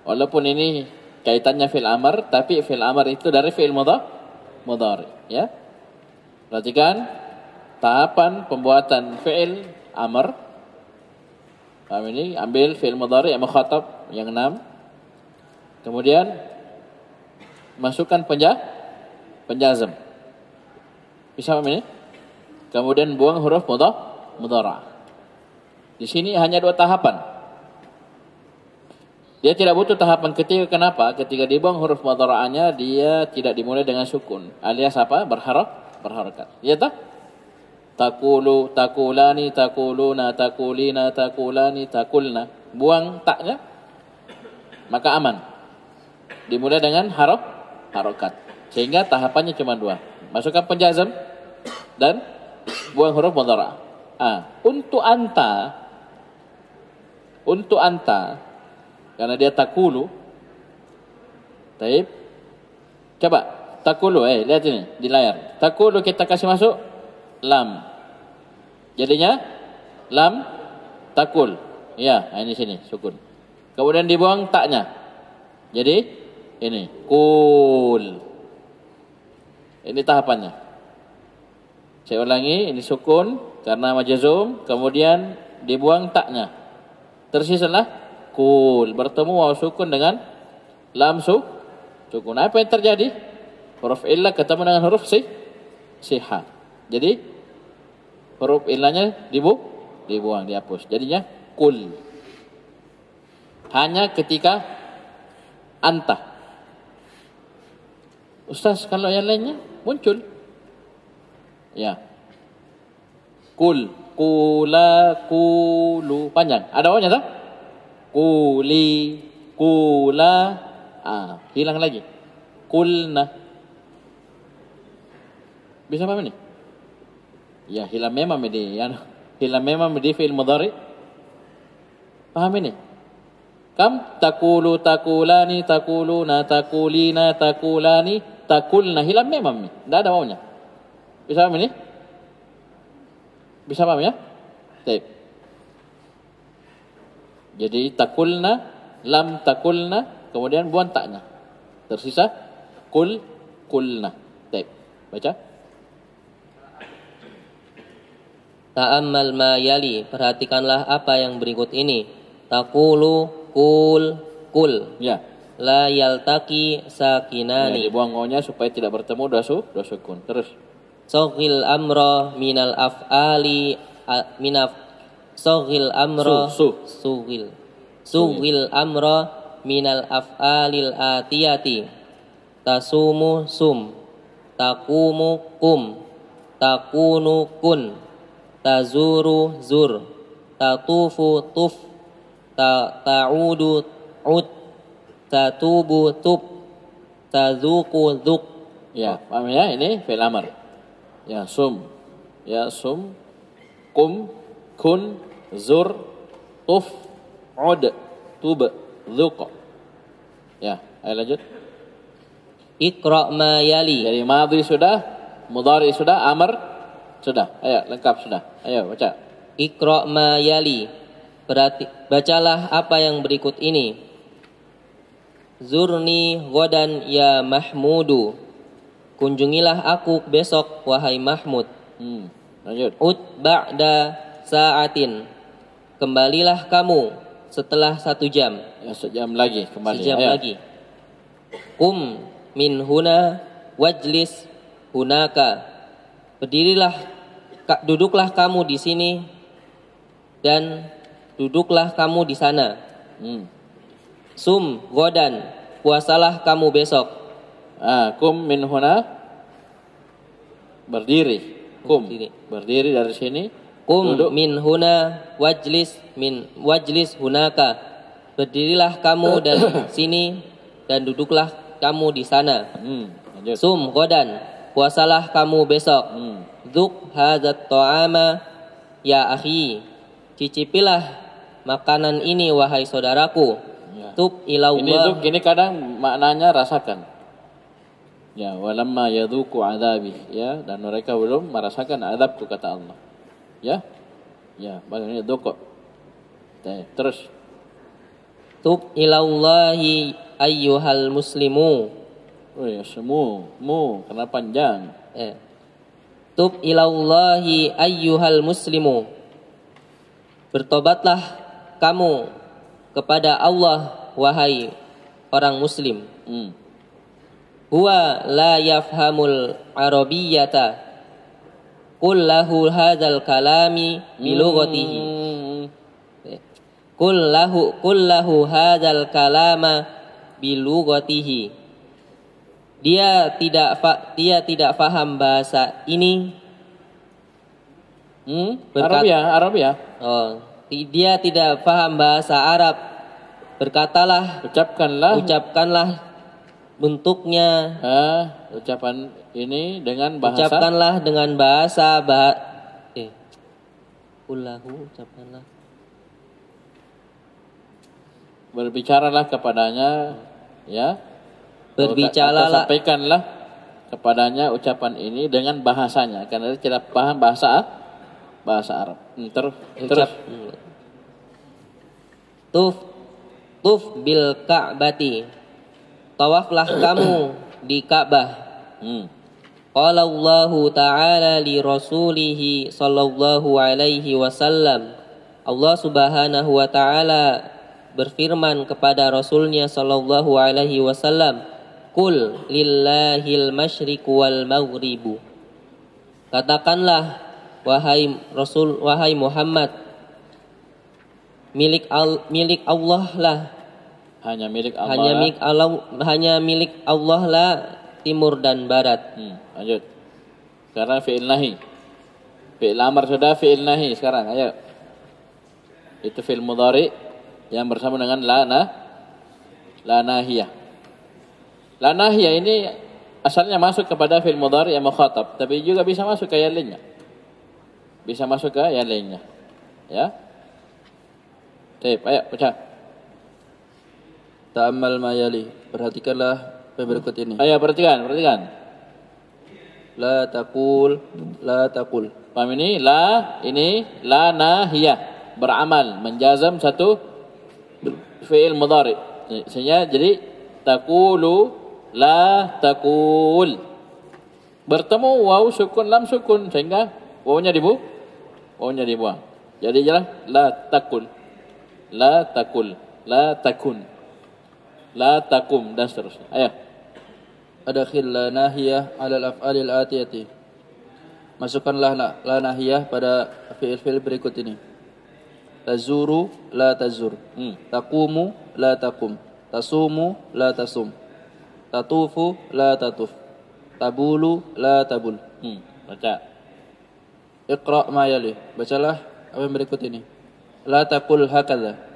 Walaupun ini kaitannya fi'il amr, tapi fi'il amr itu dari fi'il mudhari, ya. Perhatikan tahapan pembuatan fi'il amr. Paham ini? Ambil fi'il mudhari yang mukhatab yang 6. Kemudian masukkan penjazm. Bisa paham ini? Kemudian buang huruf mudhara'. Di sini hanya 2 tahapan. Dia tidak butuh tahapan ketiga. Kenapa? Ketika dibuang huruf mudhara'anya, dia tidak dimulai dengan sukun. Alias apa? Berharakat. Ya tak? Takulu, takulani, takuluna, takulina, takulani, takulna. Buang taknya, maka aman. Dimulai dengan harokat. Sehingga tahapannya cuma 2. Masukkan penjazm dan buang huruf mudhara'. Untuk anta karena dia takulu. Taib. Coba takulu, lihat ini di layar. Takulu kita kasih masuk lam. Jadinya lam takul. Ya, ini sini sukun. Kemudian dibuang taknya. Jadi ini kul. Ini tahapannya. Saya ulangi, ini sukun karena majazum, kemudian dibuang taknya. Tersisalah kul, bertemu waw sukun dengan lam sukun. Apa yang terjadi? Huruf illah ketemu dengan huruf siha. Jadi huruf illahnya dibuang, dihapus. Jadinya kul. Hanya ketika anta. Ustaz, kalau yang lainnya muncul. Ya. Kul, kula, kulu. Panjang. Ada wawnya tak? Kuli, kula. Hilang lagi. Kulna. Bisa paham ini? Ya, hilang memang di fi'il mudhari. Paham ini? Kam takulu, takulani, takuluna, takulina, takulani, takulna. Hilang memang. Tidak ada wawnya. Bisa paham ini? Bisa paham ya? Baik. Jadi takulna, lam takulna, kemudian buang taknya. Tersisa kul, kulna. Baik. Baca. Ta'ammal ma yali, perhatikanlah apa yang berikut ini. Taqulu kul kul. Ya. La yaltaki Ya, sakinani. dibuang o-nya supaya tidak bertemu dua sukun. Terus. Soghil amra minal af'ali minaf soghil amra sughil amra minal af'alil atiyati tasumu sum takumu kum takunu kun tazuru zur tatufu tuf ta'udu ud tatubu tub tazuku zuk. Ya, paham ya? Ini fi'il amr. Ya, sum. Ya, sum. Kum. Kun. Zur. Tuf. Ud. Tub. Zuk. Ya, ayo lanjut. Iqra ma yali. Jadi madhi sudah, mudhari sudah, amr sudah. Ayo, lengkap sudah. Ayo, baca. Iqra ma yali. Bacalah apa yang berikut ini. Zurni ghadan ya Mahmudu. Kunjungilah aku besok wahai Mahmud. Lanjut. Ud ba'da sa'atin. Kembalilah kamu setelah 1 jam. Ya, sejam lagi kembali. Sejam Ayo. lagi. Kum min huna wajlis hunaka. Duduklah kamu di sini dan duduklah kamu di sana. Sum godan, puasalah kamu besok. Kum min huna, berdiri. Kum, berdiri dari sini. Kum duduk. min huna wajlis hunaka. Berdirilah kamu dari sini dan duduklah kamu di sana. Lanjut. Sum godan, puasalah kamu besok. Dzuk hadzat ta'ama ya akhi. Cicipilah makanan ini wahai saudaraku. Ya. Tub ilallah. Ini dzuk, ini kadang maknanya rasakan. Ya, walamma yadzuqu adzabi, ya, dan mereka belum merasakan azabku, kata Allah. Ya. Ya, bagaimana dzuk. Terus. Tub ilallahi ayyuhal muslimu. Oh ya, mu karena panjang. Tub ilallahi ayyuhal muslimu. Bertobatlah kamu kepada Allah wahai orang muslim. Huwa la yafhamul arabiyyata. Qul lahu hadzal kalami bilughatihi. Qul lahu hadzal kalama bilughatihi. Dia tidak faham bahasa ini. Arabia. Oh, dia tidak paham bahasa Arab. Berkatalah, ucapkanlah bentuknya. Ucapan ini dengan bahasa. Ucapkanlah dengan bahasa Kullahu, ucapkanlah. Berbicaralah kepadanya, ya. Berbicaralah. Sampaikanlah kepadanya ucapan ini dengan bahasanya, karena dia tidak paham bahasa Arab. Terus. Tuf bil Ka'bati. Tawaflah kamu di Ka'bah. Qala Allah Ta'ala li Rasulihi sallallahu alaihi wasallam. Allah Subhanahu wa Ta'ala berfirman kepada Rasulnya sallallahu alaihi wasallam, Qul lillahil masyriqu wal maghribu. Katakanlah wahai Rasul, wahai Muhammad, milik Allah lah. Hanya milik Allah lah timur dan barat. Lanjut. Sekarang fi'il nahi. Fi'il amr sudah, fi'il nahi sekarang. Ayo. Itu fi'il mudhari yang bersama dengan la nahiyah. La nahiyah ini asalnya masuk kepada fi'il mudhari yang mukhatab, tapi juga bisa masuk ke yang lainnya. Bisa masuk ke yang lainnya. Ya. Baik, ayo baca. Ta'ammal ma yali. Perhatikanlah berikut ini. Ayo perhatikan. La taqul. Paham ini? La nahiyah. Beramal. Menjazam satu fi'il mudhari. Sehingga jadi taqulu la taqul. Bertemu waw sukun lam sukun sehingga wawnya dibuang. Jadi jelas la taqul. La taqul. La takun. La takum dan seterusnya. Ayo. Adkhil la nahiyah 'ala al-af'alil atiyati. Masukkanlah la nahiyah pada fi'il-fi'il berikut ini. Tazuru la tazur. Taqumu la taqum. Tasumu la tasum. Tatufu la tatuf. Tabulu la tabul. Baca. Iqra' ma yali. Bacalah apa yang berikut ini. La taqul hakadha.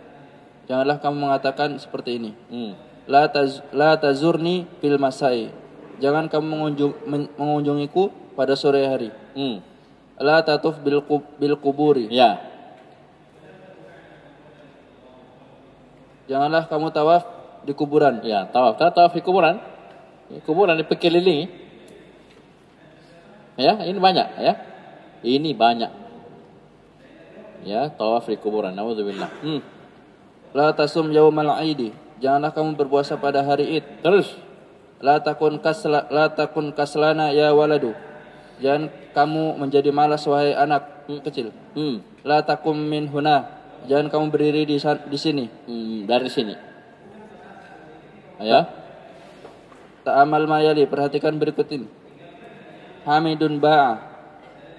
Janganlah kamu mengatakan seperti ini. La tazurni fil masai. Jangan kamu mengunjungiku pada sore hari. La tatuf bil kuburi. Ya. Janganlah kamu tawaf di kuburan. Ya, tawaf di kuburan. Kuburan dikelilingi. Ya, ini banyak ya. Ini banyak. Ya, tawaf di kuburan. Nauzubillah. La tasum yaumal aidi. Janganlah kamu berpuasa pada hari Id. Terus. La takun kaslana ya waladu. Jangan kamu menjadi malas wahai anak kecil. La takum min huna. Jangan kamu berdiri di sini. Dari sini. Ayo. Ta'amal ma yali. Perhatikan berikut ini. Hamidun ba'a.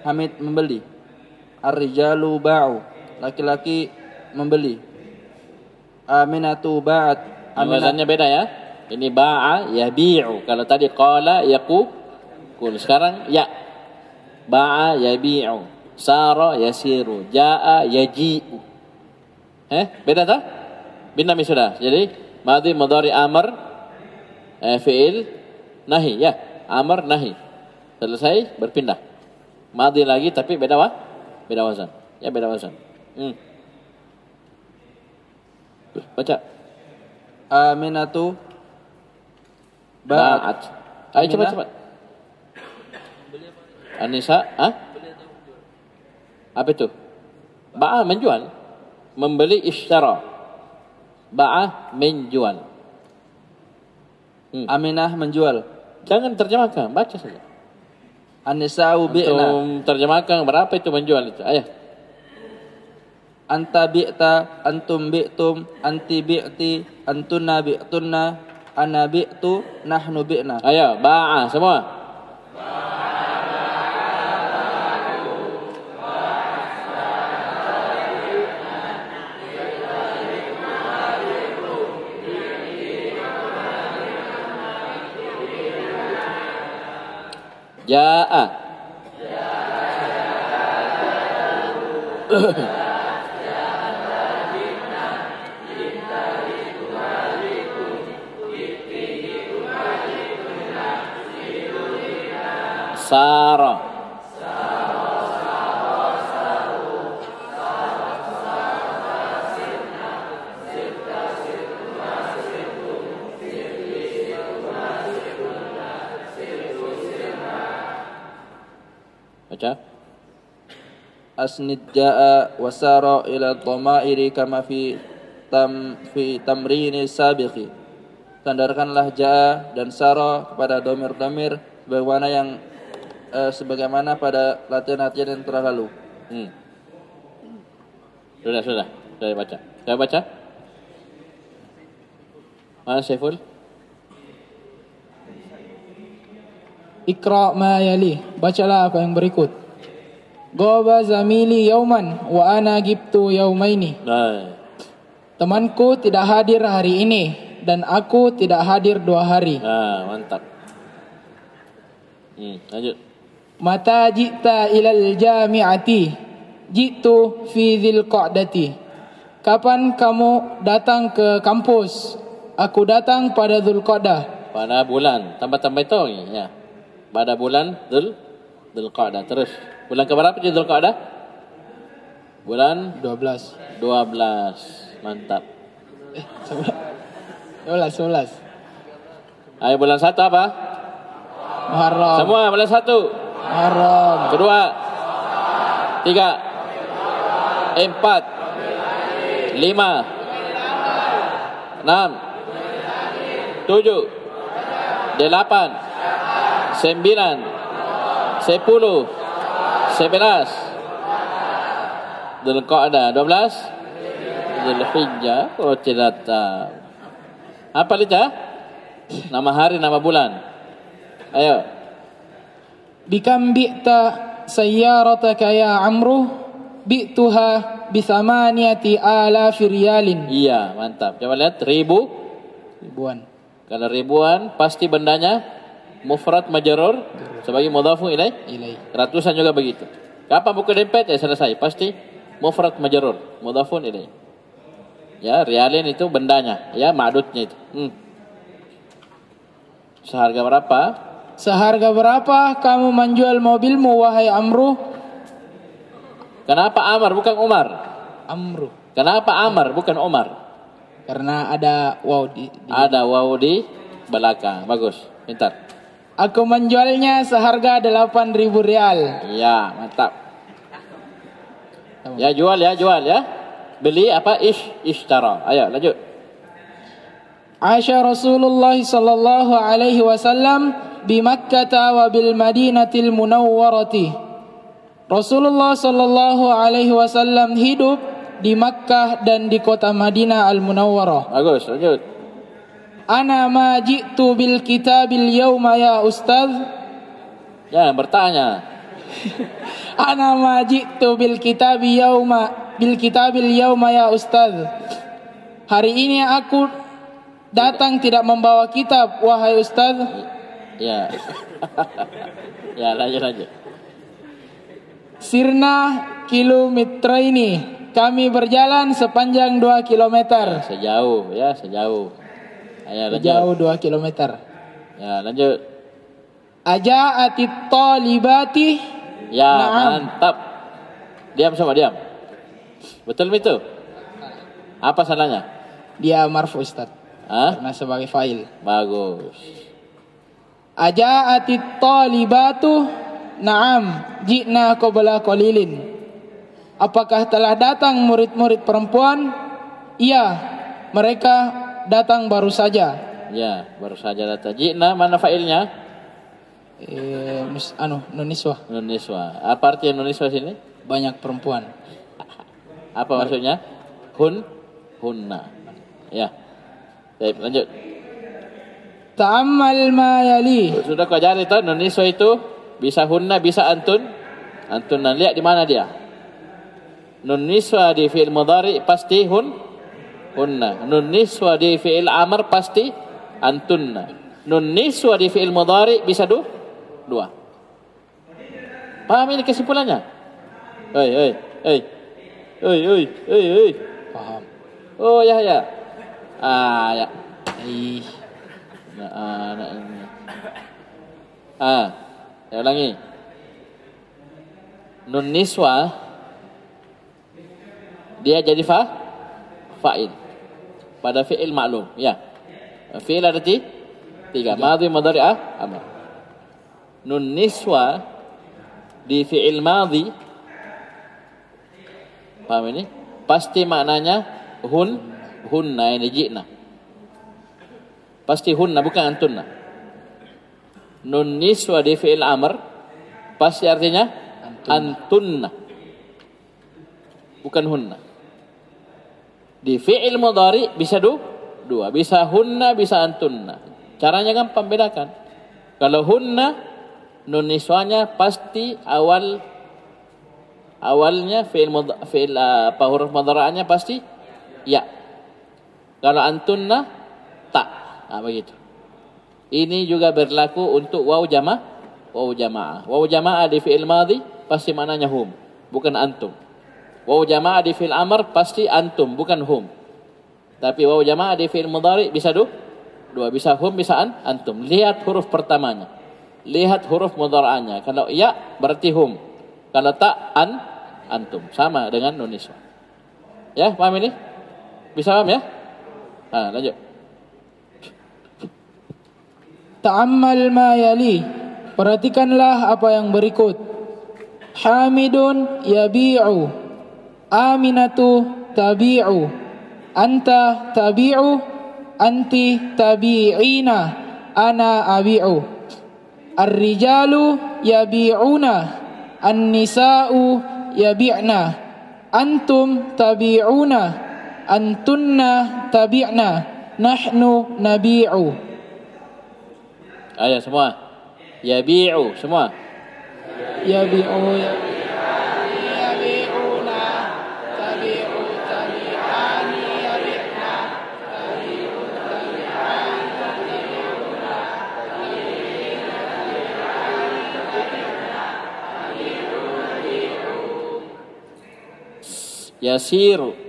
Hamid membeli. Ar-rijalu ba'u. Laki-laki membeli. Aminatu ba'at. Wazannya beda ya. Ini ba'a yabi'u. Kalau tadi qala yaqul. Sekarang ya. Ba'a yabi'u. Sara yasiru. Ja'a yaji'u. Beda tak? Binami sudah. Jadi madhi mudhari amr fi'il nahi ya. Amr nahi. Selesai berpindah. Madhi lagi tapi beda wazan. Ya beda wazan. Baca. Aminatu ba'at. Ayo cepat. Anisa, apa itu? Ba'a menjual. Membeli ishtara. Ba'a menjual. Aminah menjual. Jangan terjemahkan, baca saja. An-nisa'u bi'na. Antum terjemahkan berapa itu menjual itu. Ayo. Anta bi'ta, antum bi'tum, anti bi'ti, antunna bi'tunna, ana bi'tu, nahnu bi'na. Ayo, ba'a semua. Ja'a. Sara. Baca. Asnid ja'a wasara ila dhamairi kama fi tamrini sabiqi. Sandarkanlah ja'a dan sara kepada domir-domir sebagaimana pada latihan-latihan yang telah lalu. Sudah baca. Saya baca. Mana Saiful? Iqra' ma yali. Bacalah apa yang berikut. Ghaba zamili yauman wa ana gibtu yaumaini. Temanku tidak hadir hari ini dan aku tidak hadir 2 hari. Mantap. Lanjut. Mata jita ilal jami'ati jitu fi dzil qa'dati. Kapan kamu datang ke kampus? Aku datang pada Dzulqa'dah. Pada bulan. Tambah-tambah itu ya. Pada bulan Dzulqa'dah. Terus. Bulan keberapa di Dzulqa'dah? Bulan 12. Mantap. 11. Ayo bulan 1 apa? Muharram. Semua bulan 1. Muharram. Kedua. 3, 4, 5, 6, 7, 8, 9, 10, 11, Dzulqa'dah 12, Dzulhijjah. Oh, tidak tahu. Apa itu? Nama hari, nama bulan. Ayo. Bikam bi'ta sayyarataka ya Amru bi'tuha bisamaniyati alafi riyalin. Iya, mantap. Coba lihat, ribuan. Kalau ribuan pasti bendanya mufrad majrur sebagai mudhafun ilaih. Ratusan juga begitu. Kapan buku dempet ya selesai, pasti mufrad majrur mudhafun ilaih. Ya, riyalin itu bendanya, ya ma'dudnya itu. Seharga berapa? Seharga berapa kamu menjual mobilmu wahai Amru? Kenapa Amr bukan Umar? Amru. Kenapa Amr bukan Umar? Karena ada waw ada waw di belakang. Bagus, pintar. Aku menjualnya seharga 8.000 rial. Ya, mantap. Ya, jual ya. Beli apa? Ishtara. Ayo, lanjut. Asya Rasulullah sallallahu alaihi wasallam bi Makkah wa bil Madinatil Munawwarati. Rasulullah sallallahu alaihi wasallam hidup di Makkah dan di kota Madinah Al-Munawwarah. Bagus, lanjut. Ana ma ji'tu bil kitabil yawma ya ustaz. Ya, bertanya. Ana ma ji'tu bil kitabil yawma ya ustaz. Hari ini aku datang tidak membawa kitab wahai ustaz. Ya. Ya, lanjut. Sirna kilometer ini. Kami berjalan sepanjang 2 kilometer. Sejauh. Ayo, lanjut. Sejauh 2 kilometer. Ya, lanjut. Aja'atit talibati. Ya, Naam. mantap. Diam semua, diam. Betul itu? Apa salahnya? Dia marfu ustaz. Karena sebagai fa'il. Bagus. Aja'atit talibatu. Naam, ji'na qabla qalilin. Apakah telah datang murid-murid perempuan? Iya, mereka datang baru saja. Ya, baru saja datang. Ji'na mana fa'ilnya? Nun niswah. Apa artinya nun niswah sini? Banyak perempuan. Apa maksudnya? Hunna. Ya. Baik, lanjut. Ta'ammal ma yali. Sudah kau ajari tahu nun niswah itu bisa hunna, bisa antun. Antunna, lihat di mana dia? Nun niswa di fi'il mudhari pasti hunna. Nun niswa di fi'il amr pasti antunna. Nun niswa di fi'il mudhari bisa dua. Paham ini kesimpulannya? Oi. Paham. Oh ya. Ya. Saya ulangi. Nun niswa dia jadi fa'il pada fi'il ma'lum. Ya. Fi'il ada 3. Madhi, mudhari, amr. Nun niswa di fi'il madhi, paham ini? Pasti maknanya hunna ini ji'na. Pasti hunna bukan antunna. Nun niswa di fi'il amr pasti artinya antunna. Bukan hunna. Di fi'il mudhari bisa dua. Bisa hunna, bisa antunna. Caranya gampang bedakan. Kalau hunna, nun niswanya pasti awalnya huruf mudhara'nya pasti ya. Kalau antunna, tak. Nah, begitu. Ini juga berlaku untuk waw jamaah. Waw jamaah di fi'il madhi pasti maknanya hum, bukan antum. Waw jamaah di fi'il amr pasti antum, bukan hum. Tapi waw jamaah di fi'il mudhari bisa dua, bisa hum, bisa antum. Lihat huruf pertamanya. Lihat huruf mudhara'nya. Kalau ya berarti hum. Kalau tak antum. Sama dengan nun niswah. Ya, paham ini? Bisa paham ya? Lanjut. Ta'ammal ma yali. Perhatikanlah apa yang berikut. Hamidun yabi'u, Aminatu tabi'u, Anta tabi'u, Anti tabi'ina, Ana abi'u. Ar-rijalu yabi'una, An-nisa'u yabi'na, Antum tabi'una, Antunna tabi'na, Nahnu nabi'u. Ayo semua. Yabi'u semua. Yabi'u yabi'una, tabi'u tabi'ani yabi'na, tabi'u tabi'ani tabi'una, Yasiru.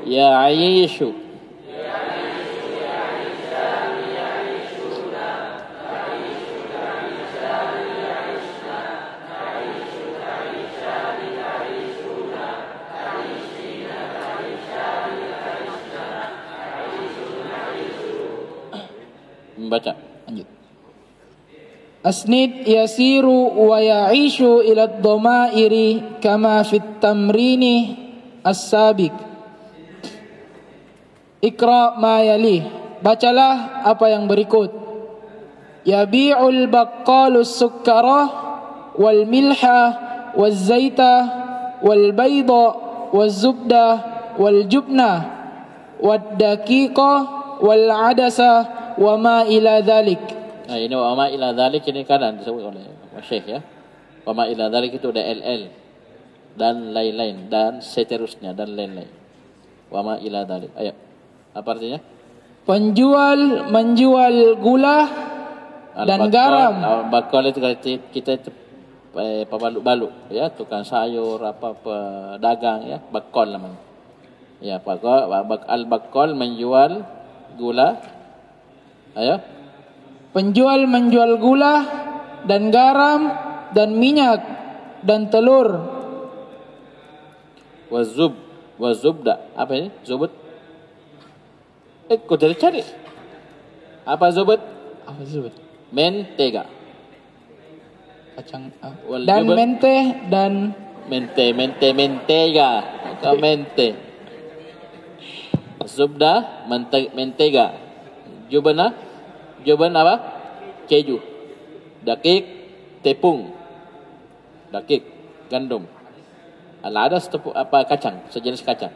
Ya'ishu. Membaca. Lanjut. Asnid yasiru wa ya'ishu ila ad-dhamairi kama fit tamrini as-sabiq. Iqra ma yali. Bacalah apa yang berikut. Yabi'ul baqqalus sukkara wal milha wal zaita wal bayda wal zubda wal jubna wad daqiqa wal adasa wa ma ila dhalik. Nah, ini wa ma ila dhalik ini kanan disebut oleh Syekh ya. Wa ma ila dhalik itu ada LL dan lain-lain dan seterusnya dan lain-lain. Wa ma ila dhalik. Ayo. Apa artinya? Penjual menjual gula dan garam. Bakal itu kita itu pebaluk-baluk ya, tukang sayur apa pedagang ya, bakal namanya. Ya, al-bakal menjual gula. Ayo. Penjual menjual gula dan garam dan minyak dan telur. Wazubda. Apa ini? Zubut. Kau cari. Apa zubut? Apa zubut? Mentega. Kacang dan mente dan mentega. Kau mente. Zubda mentega. Juban apa? Keju. Dakik tepung. Dakik gandum. Ada tepung apa kacang, sejenis kacang.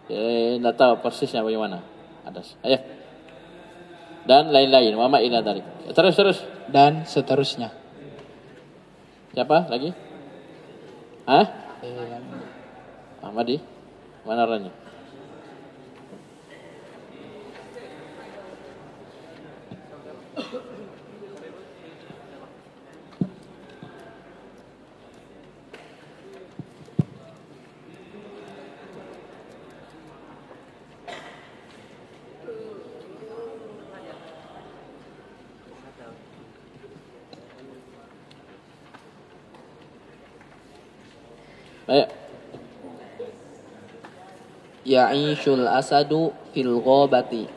Tidak tahu persisnya bagaimana. Ada. Ayo. Dan lain-lain. Wa ma ila dzalik. Terus. Dan seterusnya. Siapa lagi? Hah? Ahmadi. Mana orangnya? Ayo. Ya'ishul asadu fil ghabati.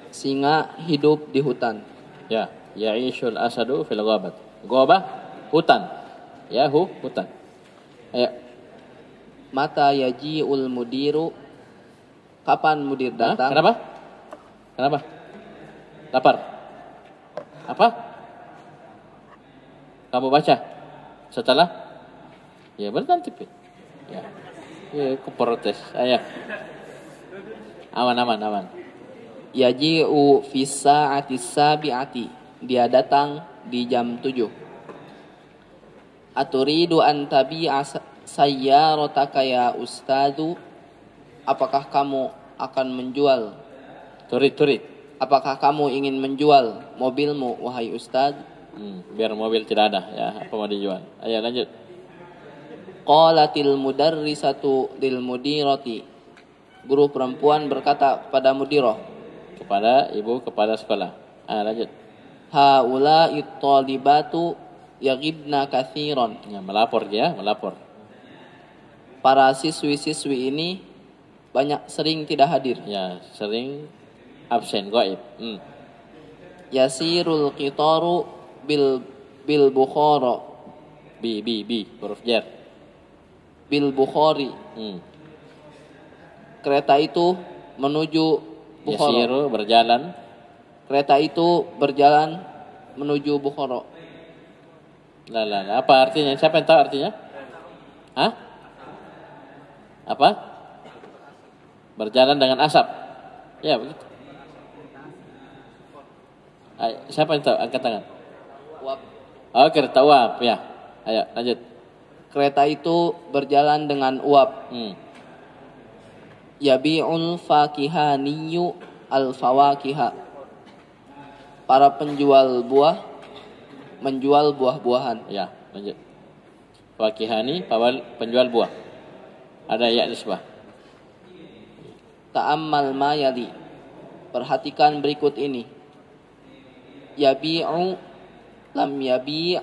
Singa hidup di hutan. Ya, ya'ishul asadu fil ghabat. Ghabah hutan. Ya, hutan. Ayo. Mata yaji'ul mudiru. Kapan mudir datang? Kenapa? Lapar. Apa? Kamu baca setelah ya berganti ya. Aku protes. Ayo. Aman. Yaji'u fis sa'ati sabi'ati. Dia datang di jam 7. Aturidu an tabi'a sayyarataka ya ustadu. Apakah kamu akan menjual? Turid. Apakah kamu ingin menjual mobilmu wahai ustad? Biar mobil tidak ada ya, apa mau dijual? Ayo lanjut. Qalatil mudarrisatu lil mudirati. Guru perempuan berkata kepada mudirah. Kepada ibu kepala sekolah. Lanjut. haula'i talibatu yaghibna katsiran. Ya, melapor dia, melapor. Para siswi-siswi ini sering tidak hadir. Ya, sering absen, gaib. Yasirul qitaru bil bukhara. Bi, huruf jar. Bil bukhari. Kereta itu menuju Bukhara. Yasiru, berjalan. Kereta itu berjalan menuju Bukhara. Lah, apa artinya? Siapa yang tahu artinya? Hah? Apa? Berjalan dengan asap. Ya, begitu. Siapa yang tahu? Angkat tangan. Uap. Oh, kereta uap, ya. Ayo, lanjut. Kereta itu berjalan dengan uap. Yabi'ul fakihaniyu al-fawakiha. Para penjual buah menjual buah-buahan. Ya, lanjut. Fakihani, penjual buah. Ada ya nisbah. Ta'ammal ma yali. Perhatikan berikut ini. Yabi'u lam yabi'.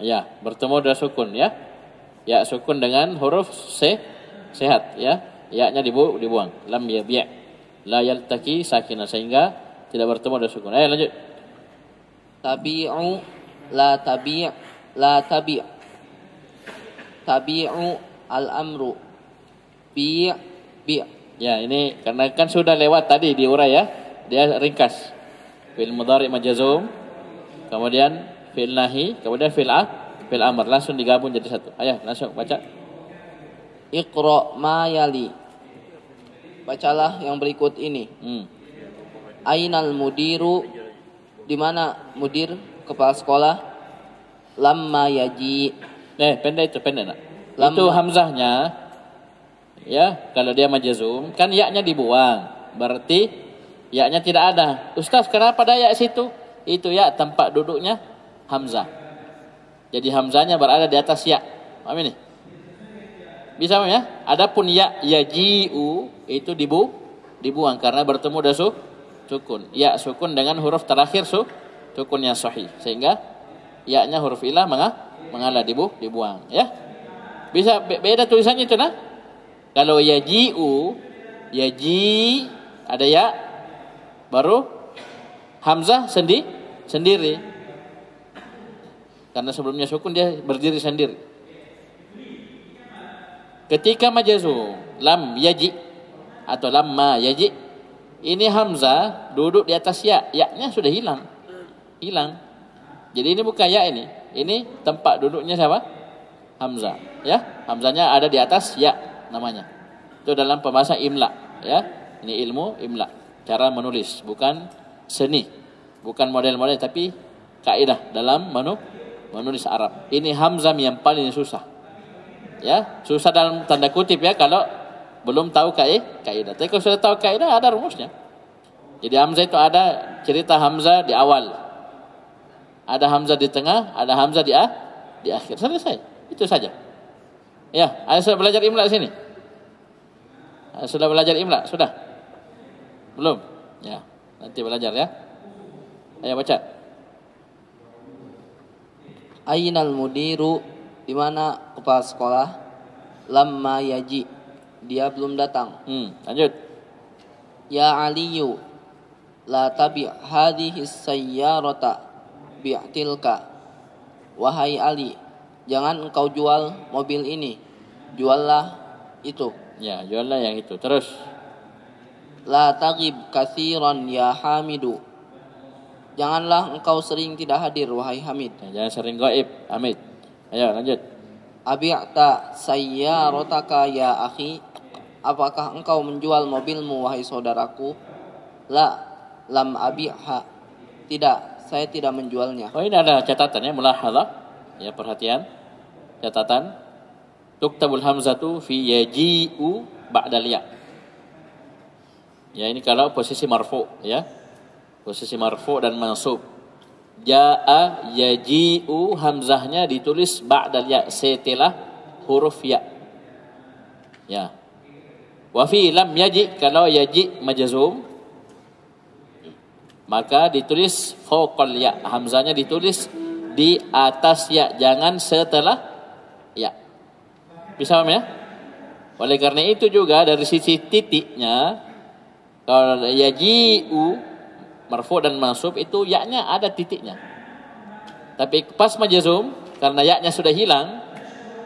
Ya, bertemu dengan sukun ya. Ya sukun dengan huruf sehat ya. Ya-nya dibuang. Lam yabi'. La yaltaki sakinah sehingga tidak bertemu dengan sukun. Ayo lanjut. Tabi'u la tabi'. Tabi'u al-amru. Bi'. Ya, ini karena kan sudah lewat tadi diurai ya. Dia ringkas. Fi'il mudhari' majzum. Kemudian fi'il nahi, kemudian fi'il amr langsung digabung jadi satu. Ayo, langsung baca. Iqra ma yali. Bacalah yang berikut ini. Ainal mudiru, di mana mudir, kepala sekolah? Lamma yaji. Pendek nak. Itu hamzahnya. Ya, kalau dia majzum kan ya-nya dibuang. Berarti ya-nya tidak ada. Ustaz, kenapa ada ya situ? Itu ya tempat duduknya hamzah. Jadi hamzahnya berada di atas ya. Paham ini? Bisa ya? Adapun ya yaji'u itu dibuang karena bertemu dengan sukun. Ya sukun dengan huruf terakhir sukun yang sahih. Sehingga ya-nya huruf ilah mengalah dibuang, ya. Bisa beda tulisannya itu nah. Kalau yaji'u, yaji ada ya baru hamzah sendiri. Karena sebelumnya sukun dia berdiri sendiri. Ketika majzum lam yaji atau lamma yaji, ini hamzah duduk di atas ya. Ya-nya sudah hilang. Jadi ini bukan ya ini. Ini tempat duduknya siapa? Hamzah, ya. Hamzahnya ada di atas ya namanya. Itu dalam pembahasan imla, ya. Ini ilmu imla, cara menulis, bukan seni. Bukan model-model tapi kaidah dalam menulis Arab. Ini hamzah yang paling susah. Ya, susah dalam tanda kutip ya kalau belum tahu kaidah. Tapi kalau sudah tahu kaidah ada rumusnya. Jadi hamzah itu ada cerita hamzah di awal. Ada hamzah di tengah, ada hamzah di akhir. Selesai. Itu saja. Ya, ada sudah belajar imla di sini? Sudah belajar imla? Sudah? Belum? Ya, nanti belajar ya. Ayo baca. Ainal mudiru, di mana kepala sekolah? Lamma yaji, dia belum datang. Lanjut. Ya Aliyu, la tabi' hadhihi sayyarata bi'tilka. Wahai Ali, jangan engkau jual mobil ini. Juallah itu. Ya, juallah yang itu. Terus. La taghib katsiran ya Hamidu. Janganlah engkau sering tidak hadir wahai Hamid. Ya, jangan sering gaib, Hamid. Ayo lanjut. Abi'ta sayyarataka ya akhi. Apakah engkau menjual mobilmu wahai saudaraku? La lam abi'ha. Tidak, saya tidak menjualnya. Oh, ini ada catatannya, mulahadzah. Ya, perhatian. Catatan. Tuktabul hamzatu fi yaji'u ba'dal ya. Ya, ini kalau posisi marfu, ya. Posisi marfu dan mansub. Ja'a yaji'u, hamzahnya ditulis ba'dal ya, setelah huruf ya. Ya. Wa fi lam yaji, kalau yaji majzum maka ditulis fawqal ya. Hamzahnya ditulis di atas ya, jangan setelah ya. Bisa paham ya? Oleh karena itu juga dari sisi titiknya, kalau yaji'u marfu dan mansub itu ya-nya ada titiknya. Tapi pas majzum karena ya-nya sudah hilang,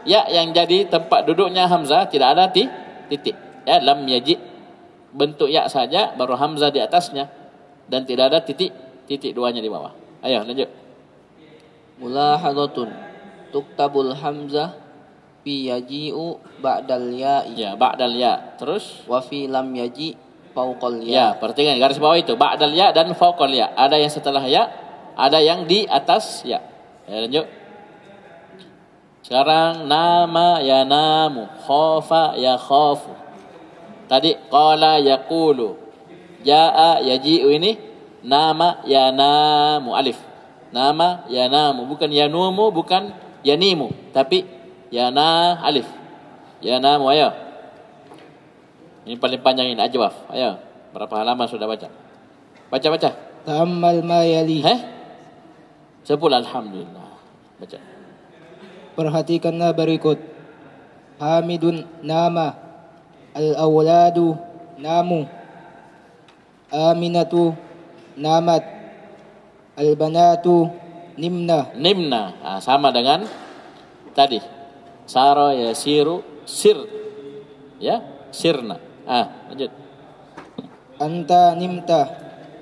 ya yang jadi tempat duduknya hamzah tidak ada titik. Ya, lam yaji, bentuk ya saja baru hamzah di atasnya dan tidak ada titik duanya di bawah. Ayo lanjut. Mulahadzatun tuktabul hamzah fi yaji'u ba'dal ya'i. Ya, ba'dal ya. Terus wa fi lam yaji fauqal ya. Ya, perhatikan garis bawah itu ba'dal ya dan fauqal ya. Ada yang setelah ya, ada yang di atas ya. Ya, lanjut. Sekarang nama ya namu, khafa ya khafu. Tadi qala yaqulu, jaa yaji'u, ini nama ya namu alif. Nama ya namu, bukan ya numu, bukan ya nimu, tapi ya na alif. Ya namu, ayo. Ini paling panjang ini ajwaf. Ayo, berapa halaman sudah baca? Baca. Ta'ammal ma yali. Sepul alhamdulillah. Baca. Perhatikanlah berikut. Hamidun nama. Al-awladu namu. Aminatu namat. Al-banatu nimna. Sama dengan tadi. Sara yasiru sir. Ya, sirna. Lanjut. Anta nimta.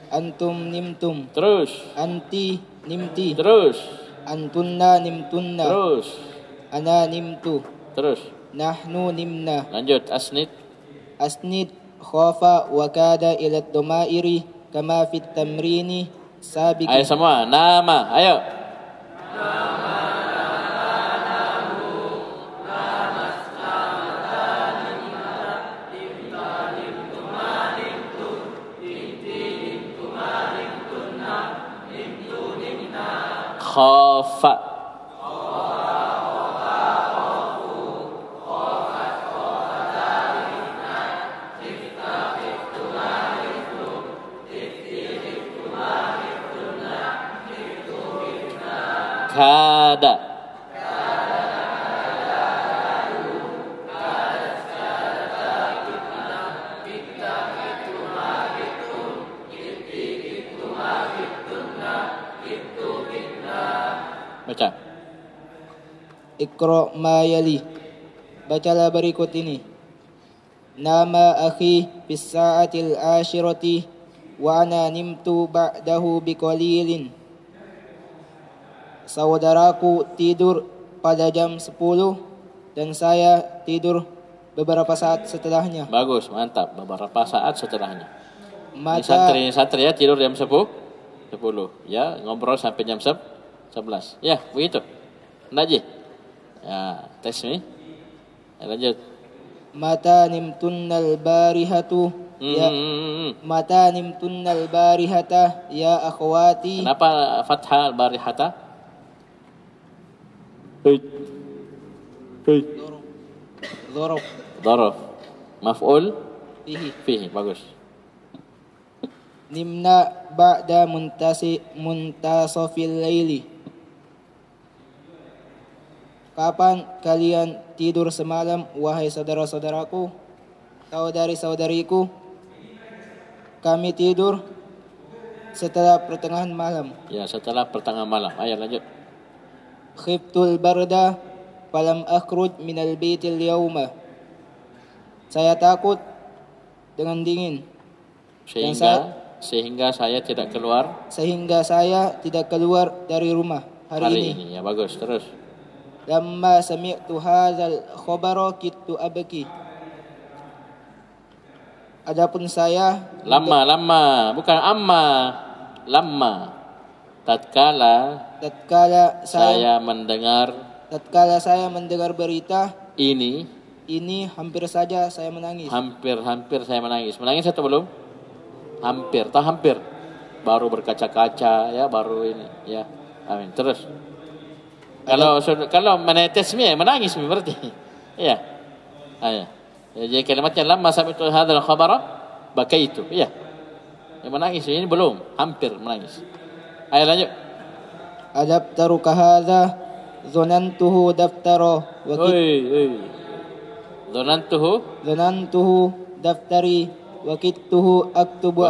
Antum nimtum. Terus. Anti nimti. Terus. Antunna nimtunna. Terus. Ana nimtu. Terus. Nahnu nimna. Lanjut. Asnid khafa wa kada ila ad-dhamairi kama fit tamrini sabiq. Ayo semua. Nama. Ayo. Khafa. Kada. Baca. Iqra ma yali. Bacalah berikut ini. Nama akhi fis sa'atil ashirati wa ana nimtu ba'dahu biqalilin. Saudaraku tidur pada jam 10 dan saya tidur beberapa saat setelahnya. Bagus, mantap. Beberapa saat setelahnya. Ini santri ya tidur jam 10. Ya, ngobrol sampai jam 11. Ya, begitu. Najih. Ya, tes nih. Ya, lanjut. Mata nimtunnal barihatu. Ya. Mata nimtunnal barihata ya akhwati. Kenapa fathah al-barihata? Dhorof. Maf'ul fihi. Bagus. Nimna ba'da muntasafil laili. Kapan kalian tidur semalam, wahai saudara-saudaraku, saudari-saudariku? Kami tidur setelah pertengahan malam. Ya, setelah pertengahan malam. Ayo lanjut. Khiftul barda falam akhruj minal baitil yawma. Saya takut dengan dingin. Sehingga saya tidak keluar. Sehingga saya tidak keluar dari rumah hari ini. Ya, bagus. Terus. Lamma sami'tu hadzal khabara kittu abki. Adapun saya lama bukan amma. Lamma. Tatkala saya mendengar berita ini hampir saja saya menangis. Hampir saya menangis. Menangis atau belum? Hampir. Baru berkaca-kaca ya, baru ini ya. Amin. Terus. Kalau menetes menangis berarti. Iya. Ayo. Jadi kalimatnya lamma sami'tu hadzal khabara bakaitu. Iya. Yang menangis ini belum, hampir menangis. Ayo lanjut. Adaftaruka hadza zonantuhu daftaro zonantuhu daftari wakittuhu aktubu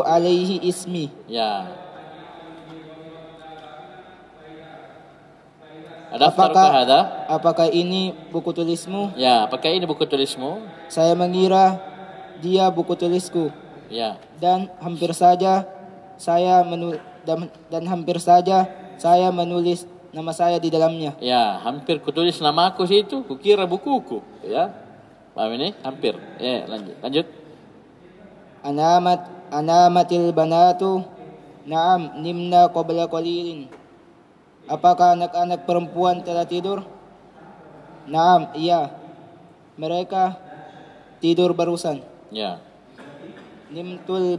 alaihi ismi. Ya. Apakah ini buku tulismu? Ya, apakah ini buku tulismu? Saya mengira dia buku tulisku. Ya. Dan hampir saja saya menulis nama saya di dalamnya. Ya, hampir kutulis nama aku situ, kukira bukuku, ya. Paham ini? Hampir. Ya, lanjut. Anamatil banatu. Naam, nimna qabla qalilin. Apakah anak-anak perempuan telah tidur? Naam, iya. Mereka tidur barusan. Ya. Nimtul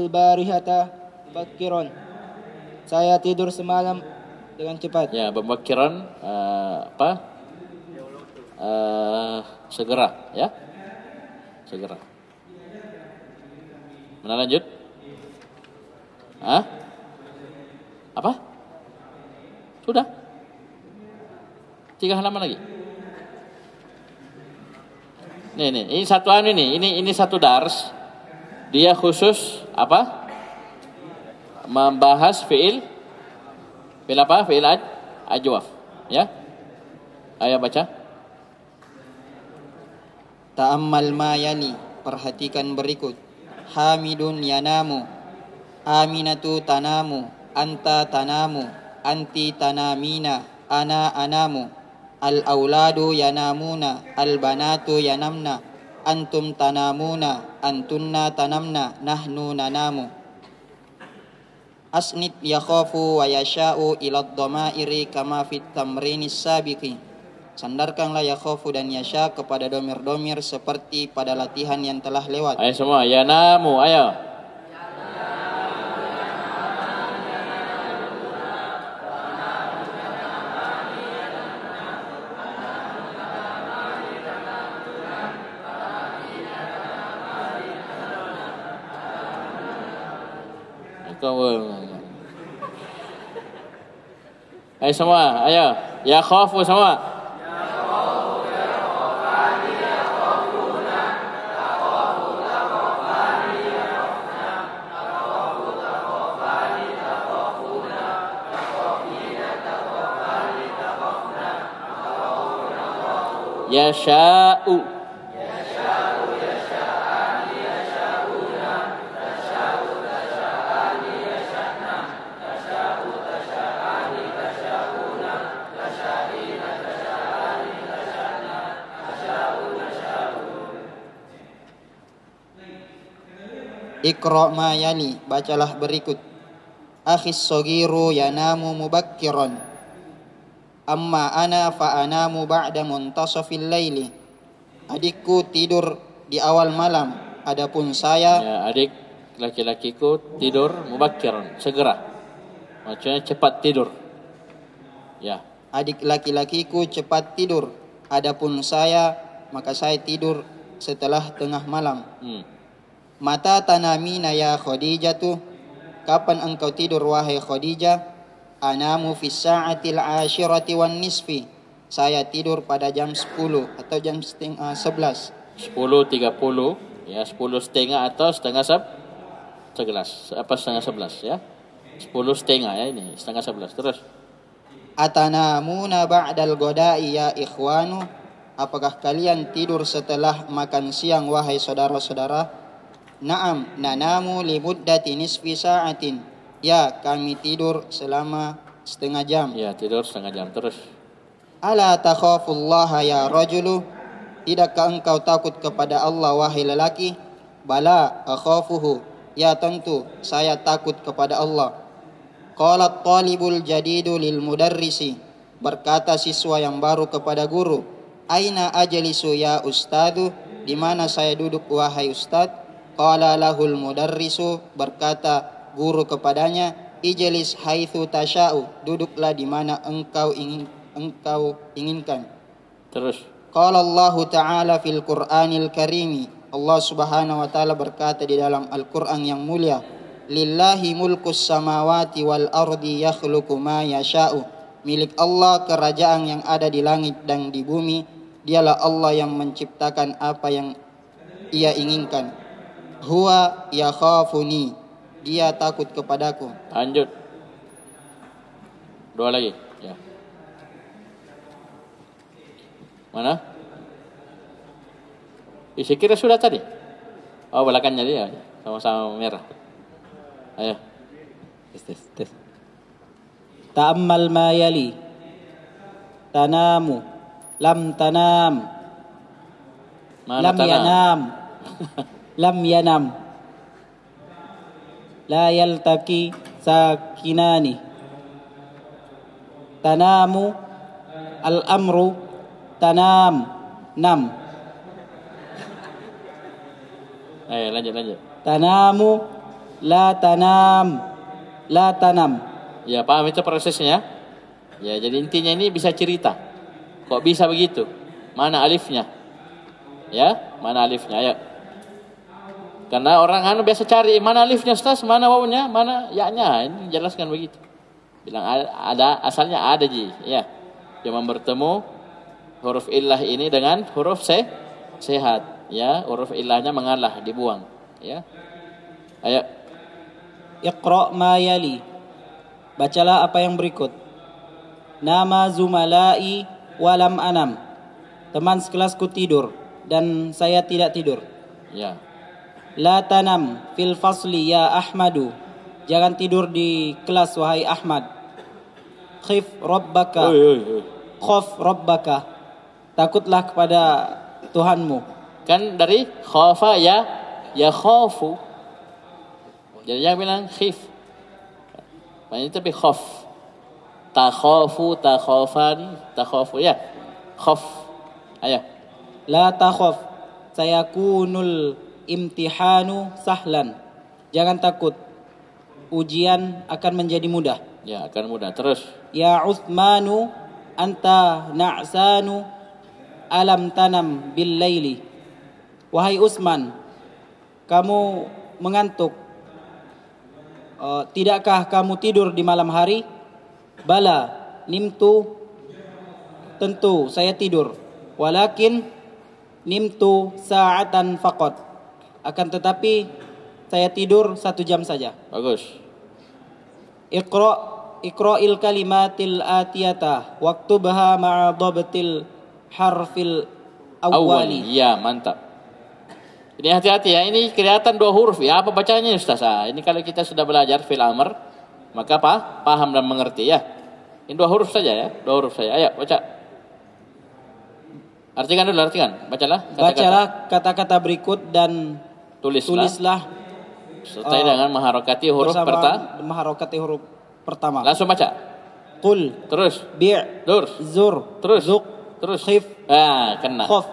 barihata bakiron. Saya tidur semalam dengan cepat. Ya, bakiron segera, ya. Segera. Mana lanjut? Apa? Sudah? 3 halaman lagi. Nih, ini satu ini satu dars. Dia khusus apa? Membahas fiil apa? Fiil ajwaf, ya. Ayo baca. Ta'ammal ma yali, perhatikan berikut. Hamidun yanamu, Aminatu tanamu, anta tanamu, anti tanamina, ana anamu. Al-auladu yanamuna, al-banatu yanamna, antum tanamuna, antunna tanamna, nahnu nanamu. Asnid yakhafu wa yasha'u ila ad-dhamairi kama fit tamrinis sabiqi. Sandarkanlah yakhafu dan yasha kepada domir-domir seperti pada latihan yang telah lewat. Ayo semua, yanamu, ayo. Ayo semua, ayo. Ya khafu semua. Yasha'u. Iqra' ma yali, bacalah berikut. Akhis sogiru yanamu mubakkiran. Amma ana fa anamu ba'da muntasafil laili. Adikku tidur di awal malam, adapun saya, ya, adik laki-lakiku tidur mubakkiran, segera. Maksudnya cepat tidur. Ya. Adik laki-lakiku cepat tidur, adapun saya, maka saya tidur setelah tengah malam. Mata tanamina ya Khadijatu, kapan engkau tidur wahai Khadijah? Anamu fis sa'atil ashirati wan nisfi. Saya tidur pada jam 10 atau jam 11. 10.30, ya, 10.30 atau setengah 11. Apa setengah 11, ya? 10.30 ya, ini setengah 11. Terus. Atanamuna ba'dal ghada'i ya ikhwanu. Apakah kalian tidur setelah makan siang wahai saudara-saudara? Naam, nanamu li muddati nisfi sa'atin. Ya, kami tidur selama setengah jam. Ya, tidur setengah jam. Terus. Ala takhafullaha ya rajulu. Tidakkah engkau takut kepada Allah wahai lelaki? Bala akhafuhu. Ya, tentu saya takut kepada Allah. Qala talibul jadidu lil mudarrisi. Berkata siswa yang baru kepada guru. Aina ajlisu ya ustadu? Di mana saya duduk wahai ustad? Qala lahul mudarrisu. Berkata guru kepadanya, ijlis haitsu tasha'u, duduklah di mana engkau inginkan. Terus. Qala Allah Ta'ala fil Qur'anil Karim, Allah Subhanahu wa taala berkata di dalam Al-Qur'an yang mulia, "Lillahi mulkus samawati wal ardi yakhluqu ma yasha'u." Milik Allah kerajaan yang ada di langit dan di bumi. Dialah Allah yang menciptakan apa yang Ia inginkan. Huwa yakhafuni. Dia takut kepadaku. Lanjut. Dua lagi. Ya. Mana? Saya kira sudah tadi. Oh, belakangnya dia. Sama-sama merah. Ayo. Tes. Ta'ammal ma yali. Tanamu. Lam tanam. Mana lam tanam? yanam. Lam yanam. La yaltaki sakinani. Tanamu. Al-amru. Tanam. Nam. Ayo lanjut. Tanamu. La tanam. La tanam. Ya, paham itu prosesnya? Ya, jadi intinya ini bisa cerita. Kok bisa begitu? Mana alifnya? Ya, mana alifnya? Ayo. Karena orang biasa cari mana alifnya Ustaz, mana wawunya, mana ya-nya. Ini jelaskan begitu. Bilang ada, asalnya ada ji. Ya. Cuma bertemu huruf illah ini dengan huruf sehat. Ya, huruf illahnya mengalah, dibuang. Ya. Ayo. Iqra' ma yali. Bacalah apa yang berikut. Nama zumalai walam anam. Teman sekelasku tidur dan saya tidak tidur. Ya. La tanam fil fasli ya Ahmadu. Jangan tidur di kelas wahai Ahmad. Khif rabbaka. Khaf rabbaka. Takutlah kepada Tuhanmu. Kan dari khafa ya khafu. Jadi jangan bilang khif. Maknanya tapi khaf. Takhafu ya. Khaf. Ayo. La takhaf. Sayakunul imtihanu sahlan. Jangan takut. Ujian akan menjadi mudah. Ya, akan mudah. Terus. Ya Uthmanu anta na'sanu alam tanam bil laili. Wahai Utsman, kamu mengantuk. Tidakkah kamu tidur di malam hari? Bala, nimtu. Tentu saya tidur. Walakin nimtu sa'atan faqat. Akan tetapi saya tidur 1 jam saja. Bagus. Iqra'il kalimatil atiyata waktubha ma'a dhabtil harfil awwali. Ya, mantap. Ini hati-hati ya, ini kelihatan 2 huruf ya. Apa bacanya Ustaz? Ini kalau kita sudah belajar fil amr, maka paham dan mengerti ya. Ini 2 huruf saja ya, 2 huruf saja. Ayo baca. Artikan dulu, Bacalah kata-kata berikut dan tulislah sertai dengan mengharokati huruf pertama. Langsung baca. Qul. Terus. Bi'. Zur. Terus. Zuq. Terus. Khif. Kena. Khaf.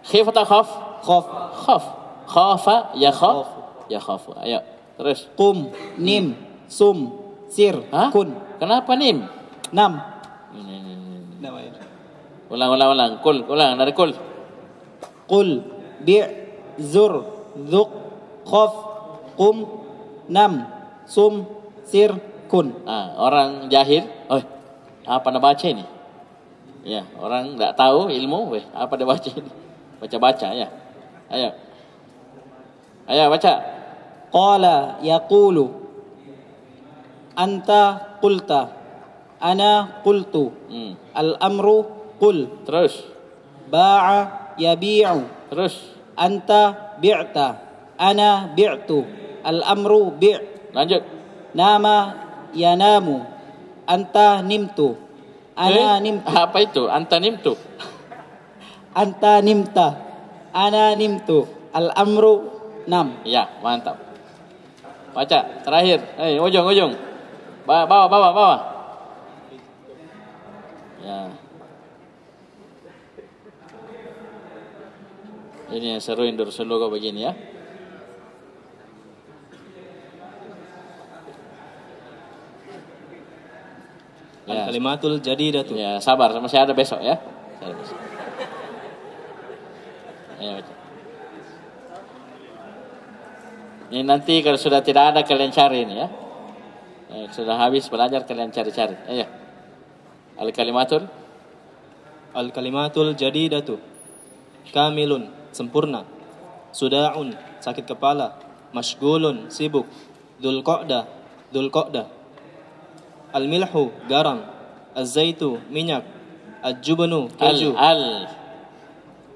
Khif atau khaf? Khaf. Khafa ya khaf. Ya khaf. Ayo. Terus. Qum. Nim. Sum. Sir. Kun. Kenapa nim? Nam. Ulang. Ulang dari kul. Qul. Bi'. Zur. Zuq. Khaf. Qum. Nam. Sum. Sir. Kun. Orang jahil, apa nak baca ini? Ya, orang tak tahu ilmu, apa dia baca ini? Baca ya. Ayo baca. Qala yaqulu anta qulta ana qultu al-amru qul. Terus. Ba'a yabi'u. Terus. Anta bi'ta ana bi'tu al-amru bi'. Lanjut. Nama yanamu anta nimtu ana nimtu. Apa itu? Anta nimtu. Anta nimta ana nimtu al-amru nam. Ya, mantap. Baca terakhir. Ujung. Bawah. Ya. Ini yang seru Indur Sulugo begini ya. Al-kalimatul jadidatu. Ya, sabar, masih ada besok ya. Ya, baca. Ini nanti kalau sudah tidak ada kalian cari ini ya. Sudah habis belajar kalian cari-cari. Ayo. Al-kalimatul jadidatu. Kamilun, sempurna. Suda'un, sakit kepala. Mashgulun, sibuk. Dhul qa'dah. Al-milhu, garam. Az-zaitu, minyak. Al-jubanu, keju.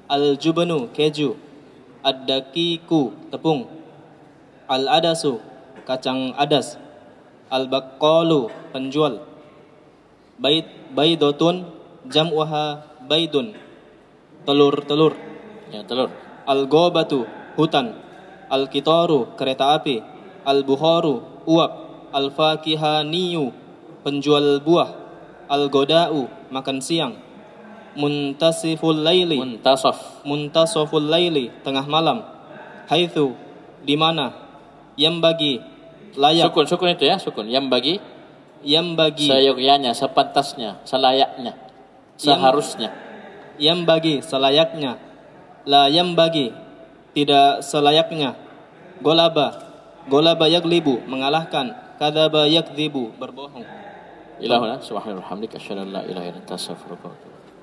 Al-jubanu, keju. Ad-dakiku, tepung. Al-adasu, kacang adas. Al-baqqalu, penjual. Baidotun, jam'uha baidun. Telur. Ya, telur. Al-gobatu, hutan. Al-kitaru, kereta api. Al-buharu, uap. Al-fakihaniyu, penjual buah. Al-goda'u, makan siang. Muntasiful laili, muntasoful laili, tengah malam. Haitsu, di mana. Yang bagi, layak. Sukun itu ya, sukun. Yang bagi seyogyanya, sepantasnya, selayaknya, seharusnya. Yang bagi, selayaknya. La yang bagi, tidak selayaknya. Golaba yaglibu, mengalahkan. Kadzaba yakdzibu, berbohong. Ilahuna subhanallahi wa bihamdihi asyhadu an la ilaha illa anta astaghfiruka wa atubu ilaik.